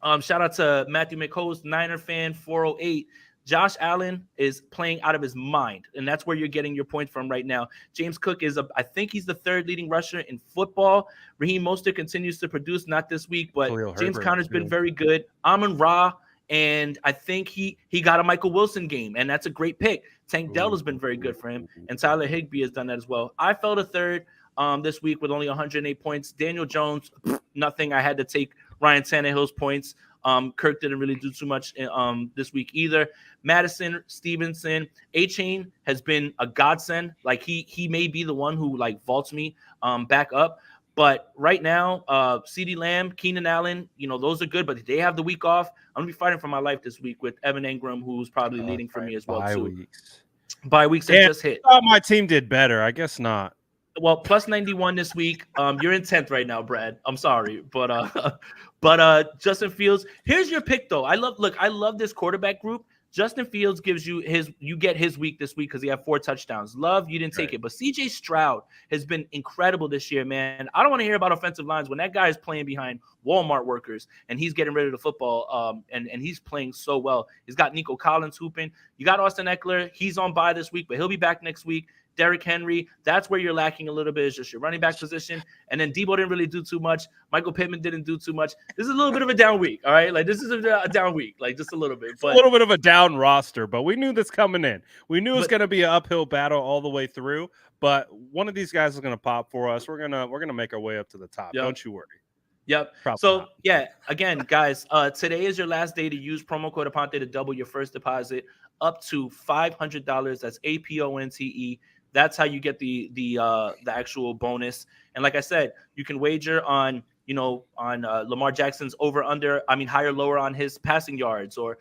Shout out to Matthew McHost, Niner fan 408. Josh Allen is playing out of his mind, and that's where you're getting your points from right now. James Cook I think he's the third leading rusher in football. Raheem Mostert continues to produce, not this week, but James Conner's been very good. Amon-Ra, and I think he got a Michael Wilson game, and that's a great pick. Tank Dell has been very good for him, and Tyler Higbee has done that as well. I fell to third this week with only 108 points. Daniel Jones, nothing. I had to take Ryan Tannehill's points. Kirk didn't really do too much this week either. Madison, Stevenson, A-Chain has been a godsend. Like he may be the one who like vaults me back up. But right now, CeeDee Lamb, Keenan Allen, those are good, but they have the week off. I'm gonna be fighting for my life this week with Evan Engram, who's probably leading for me as well too. Bye weeks that just hit. I thought my team did better. I guess not. Well, plus 91 this week. You're in 10th right now, Brad. I'm sorry, but Justin Fields. Here's your pick, though. I love this quarterback group. Justin Fields gives you get his week this week because he had 4 touchdowns. Love, you didn't take it, but CJ Stroud has been incredible this year, man. I don't want to hear about offensive lines when that guy is playing behind Walmart workers and he's getting rid of the football. And he's playing so well. He's got Nico Collins hooping. You got Austin Eckler. He's on bye this week, but he'll be back next week. Derrick Henry, that's where you're lacking a little bit, is just your running back position. And then Debo didn't really do too much. Michael Pittman didn't do too much. This is a little bit of a down week, all right? Like, this is a down week, like, just a little bit. But a little bit of a down roster, but we knew this coming in. We knew it was going to be an uphill battle all the way through, but one of these guys is going to pop for us. We're gonna make our way up to the top. Yep. Don't you worry. Yep. Probably so, not. Yeah, again, guys, today is your last day to use promo code Aponte to double your first deposit up to $500. That's APONTE. That's how you get the actual bonus. And like I said, you can wager on Lamar Jackson's over under. I mean, higher, lower on his passing yards, or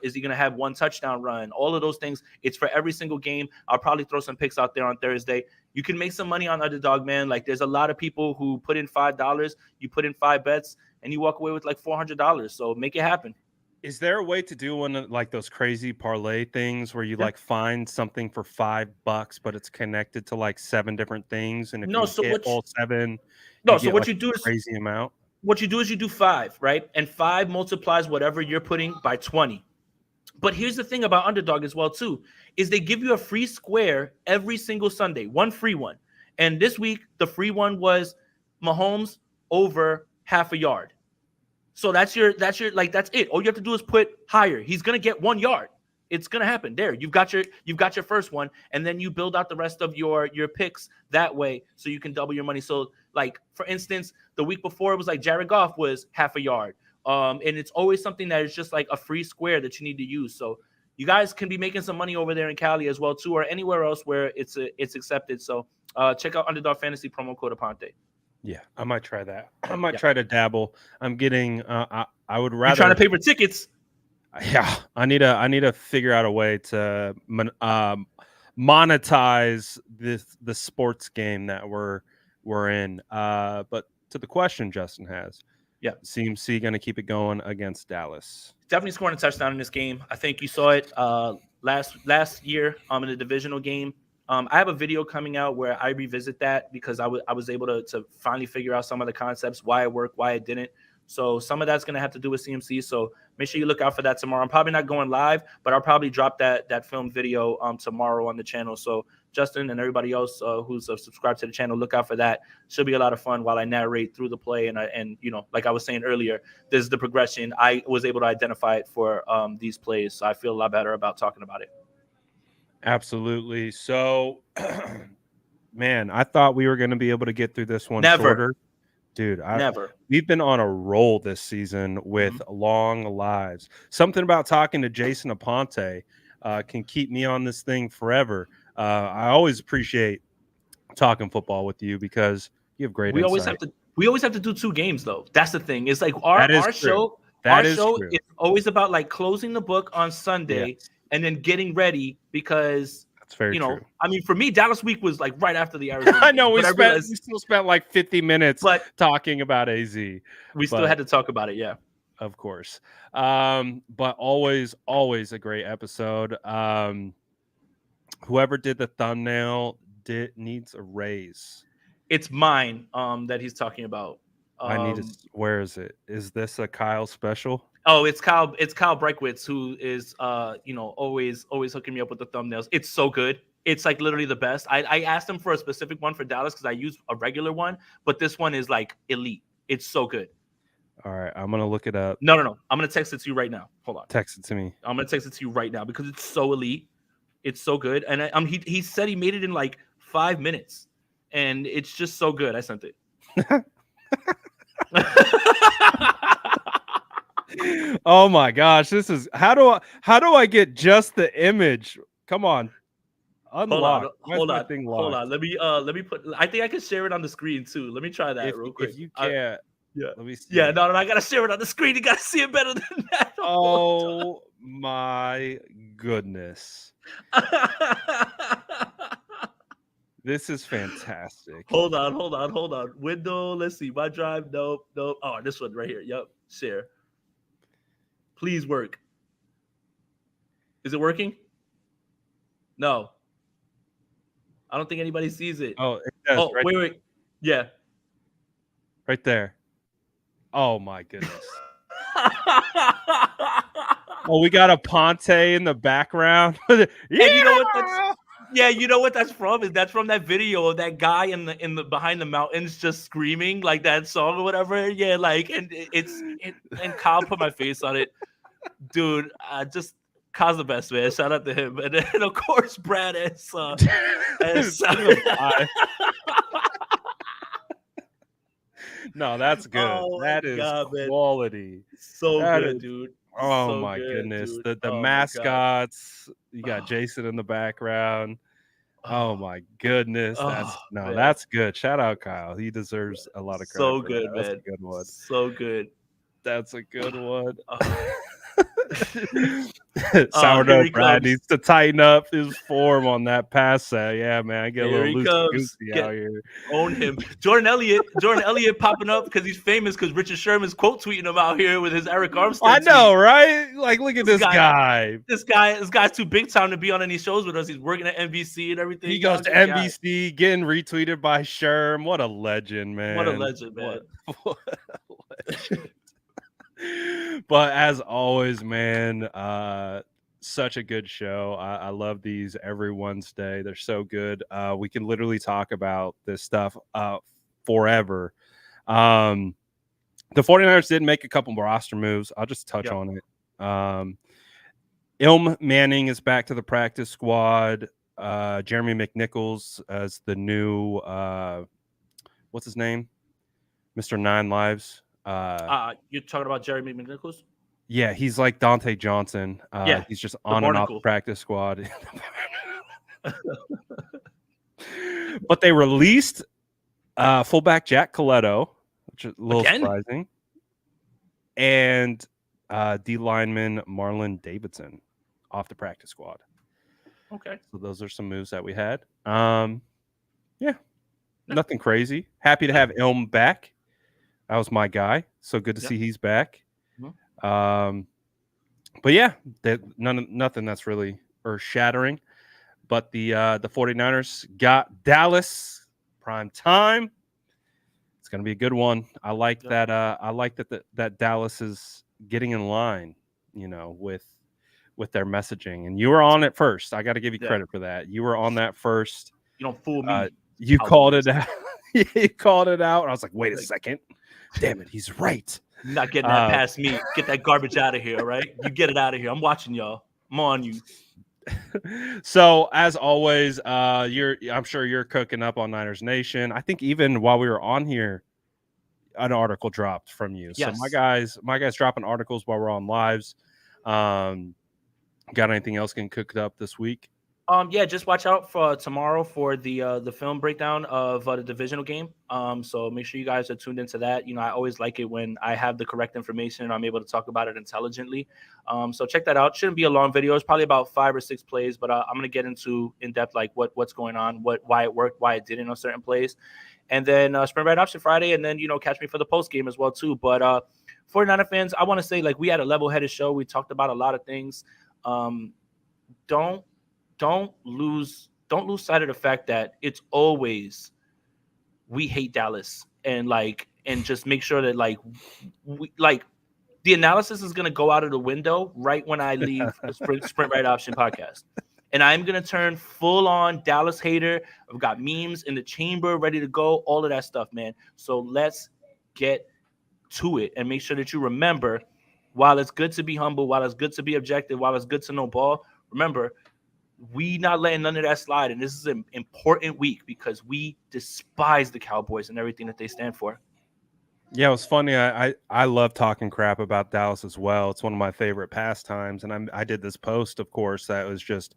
is he going to have one touchdown run? All of those things. It's for every single game. I'll probably throw some picks out there on Thursday. You can make some money on Underdog, man. Like, there's a lot of people who put in $5. You put in 5 bets, and you walk away with like $400. So make it happen. Is there a way to do one of like those crazy parlay things where you like find something for $5, but it's connected to like 7 different things, and if you hit all 7, so what you do is crazy amount. What you do is you do 5, right? And 5 multiplies whatever you're putting by 20. But here's the thing about Underdog as well too, is they give you a free square every single Sunday, one free one. And this week the free one was Mahomes over half a yard. So that's it. All you have to do is put higher. He's gonna get 1 yard. It's gonna happen. There, you've got your first one, and then you build out the rest of your picks that way, so you can double your money. So, like for instance, the week before it was like Jared Goff was half a yard. And it's always something that is just like a free square that you need to use. So you guys can be making some money over there in Cali as well too, or anywhere else where it's accepted. So check out Underdog Fantasy, promo code Aponte. Yeah, I might try that. I might try to dabble. I'm getting. I would rather. You're trying to pay for tickets. Yeah, I need to figure out a way to monetize the sports game that we're in. But to the question Justin has, CMC going to keep it going against Dallas. Definitely scoring a touchdown in this game. I think you saw it last year in the divisional game. I have a video coming out where I revisit that because I was able to finally figure out some of the concepts, why it worked, why it didn't. So some of that's going to have to do with CMC. So make sure you look out for that tomorrow. I'm probably not going live, but I'll probably drop that film video tomorrow on the channel. So Justin and everybody else who's subscribed to the channel, look out for that. Should be a lot of fun while I narrate through the play. And like I was saying earlier, this is the progression. I was able to identify it for these plays. So I feel a lot better about talking about it. Absolutely. So, man, I thought we were going to be able to get through this one Never. shorter. Dude, Never. We've been on a roll this season with long lives. Something about talking to Jason Aponte can keep me on this thing forever. I always appreciate talking football with you because you have great insight. We always have to do 2 games though. That's the thing. It's like our show is always about like closing the book on Sunday and then getting ready because that's very true. I mean, for me, Dallas week was like right after the Arizona. I know we still spent like 50 minutes talking about AZ. We still had to talk about it, yeah. Of course. But always a great episode. Whoever did the thumbnail needs a raise. It's mine that he's talking about. Where is it? Is this a Kyle special? Oh, it's Kyle Breikwitz, who is always hooking me up with the thumbnails. It's so good. It's like literally the best. I asked him for a specific one for Dallas because I use a regular one, but this one is like elite. It's so good. All right, I'm gonna look it up. No. I'm gonna text it to you right now. Hold on. Text it to me. I'm gonna text it to you right now because it's so elite. It's so good, and he said he made it in like 5 minutes, and it's just so good. I sent it. Oh my gosh, this is how do I get just the image? Come on. Unlock. Hold on. Let me put I think I can share it on the screen too. Let me try that real quick. If you can't, let me see. Yeah, no, I gotta share it on the screen. You gotta see it better than that. Oh my goodness. This is fantastic. Hold on. Window. Let's see. My drive. Nope. Oh, this one right here. Yep. Share. Please work. Is it working? No. I don't think anybody sees it. Oh, it does. Oh, wait. Yeah. Right there. Oh my goodness. Oh, we got a Ponte in the background. Yeah. And you know what that's you know what that's from? That's from that video of that guy in the behind the mountains just screaming like that song or whatever. Yeah, like and Kyle put my face on it. Dude, just Kyle's the best, man. Shout out to him. And then of course Brad as No, that's good. Oh that is God, quality. Man. So that good, dude. Oh So my good, goodness. dude. The Oh my god. mascots. You got Jason in the background. Oh Oh, my goodness. oh, man. That's good. Shout out Kyle. He deserves a lot of credit So for that. good, That's a man. good one. So good. That's a good one. Oh. Here Sourdough he Brad comes. needs to tighten up his form on that pass set. Yeah, man. I get a Here little he loosey comes. goosey out here. Own him. Jordan Elliott popping up because he's famous because Richard Sherman's quote tweeting him out here with his Eric I Armstead tweet. know, right? Like, look at This this guy, guy. this guy's too big time to be on any shows with us. He's working at NBC and everything. He goes to This guy, NBC, getting retweeted by Sherm. What a legend, man. what a legend, man. What a legend. But as always, man, such a good show. I love these every Wednesday. They're so good. We can literally talk about this stuff forever. The 49ers did make a couple more roster moves. I'll just touch on it. Ilm Manning is back to the practice squad. Jeremy McNichols as the new what's his name? Mr. Nine Lives. You're talking about Jeremy McNichols? Yeah, he's like Dante Johnson. Yeah, He's just on and off the practice squad. But they released fullback Jack Coletto, which is a little surprising, and D lineman Marlon Davidson off the practice squad. Okay. So those are some moves that we had. Yeah, nothing crazy. Happy to have Ilm back. That was my guy. So good to see he's back. Mm-hmm. But yeah, nothing that's really earth-shattering. But the 49ers got Dallas prime time. It's going to be a good one. I like that. I like that Dallas is getting in line, with their messaging. And you were on it first. I got to give you credit for that. You were on that first. You don't fool me. You called it out. You called it out. And I was like, wait a second. Damn it, he's right. You're not getting that past me. Get that garbage out of here, all right? You get it out of here. I'm watching y'all. I'm on you. So as always, I'm sure you're cooking up on Niners Nation. I think even while we were on here, an article dropped from you. Yes. So my guys dropping articles while we're on lives. Got anything else getting cooked up this week? Yeah, just watch out for tomorrow for the film breakdown of the divisional game. So make sure you guys are tuned into that. I always like it when I have the correct information and I'm able to talk about it intelligently. So check that out. Shouldn't be a long video. It's probably about 5 or 6 plays, but I'm gonna get into in depth like what's going on, why it worked, why it didn't on certain plays, and then Sprint Right Option Friday, and then catch me for the post game as well too. But 49er fans, I want to say we had a level-headed show. We talked about a lot of things. Don't lose sight of the fact that it's always we hate Dallas and just make sure that the analysis is going to go out of the window right when I leave the Sprint Right Option podcast. And I'm going to turn full on Dallas hater. I've got memes in the chamber ready to go, all of that stuff, man. So let's get to it and make sure that you remember, while it's good to be humble, while it's good to be objective, while it's good to know ball, remember, we not letting none of that slide. And this is an important week because we despise the Cowboys and everything that they stand for. Yeah, it was funny. I love talking crap about Dallas as well. It's one of my favorite pastimes. And I did this post, of course, that was just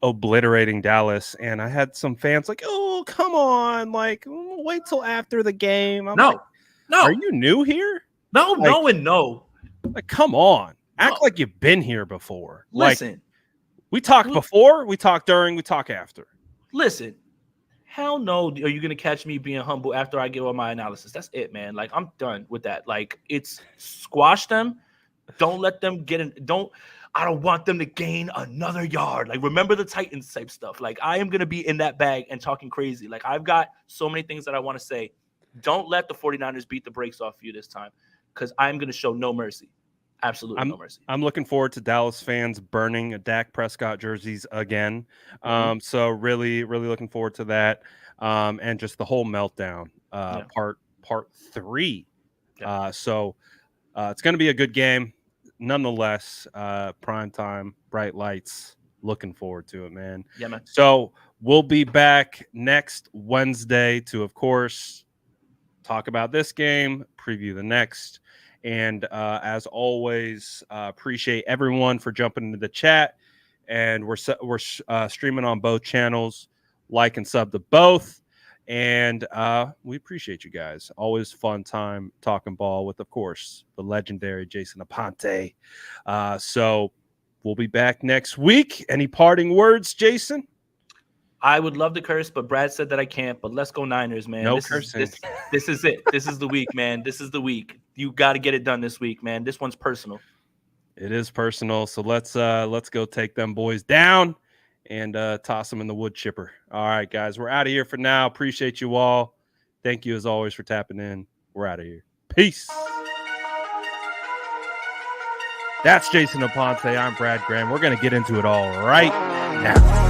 obliterating Dallas. And I had some fans like, oh, come on. Wait till after the game. No. Are you new here? No, no. Come on. Act like you've been here before. Listen. We talk before, we talk during, we talk after. Listen, hell no are you going to catch me being humble after I give all my analysis. That's it, man. I'm done with that. It's squash them. Don't let them get in. I don't want them to gain another yard. Remember the Titans type stuff. I am going to be in that bag and talking crazy. I've got so many things that I want to say. Don't let the 49ers beat the brakes off you this time because I'm going to show no mercy. Absolutely no mercy. I'm looking forward to Dallas fans burning Dak Prescott jerseys again. So really, really looking forward to that. And just the whole meltdown, part 3. Yeah. So it's going to be a good game. Nonetheless, prime time, bright lights. Looking forward to it, man. Yeah, man. So we'll be back next Wednesday to, of course, talk about this game, preview the next. And as always, appreciate everyone for jumping into the chat. And we're streaming on both channels. Like and sub to both. And we appreciate you guys. Always fun time talking ball with, of course, the legendary Jason Aponte. So we'll be back next week. Any parting words, Jason? I would love to curse, but Brad said that I can't. But let's go Niners, man. No cursing. This is it. This is the week, man. This is the week. You got to get it done this week, man. This one's personal. It is personal. So let's go take them boys down and toss them in the wood chipper. All right, guys, we're out of here for now. Appreciate you all. Thank you as always for tapping in. We're out of here. Peace. That's Jason Aponte. I'm Brad Graham. We're going to get into it all right now.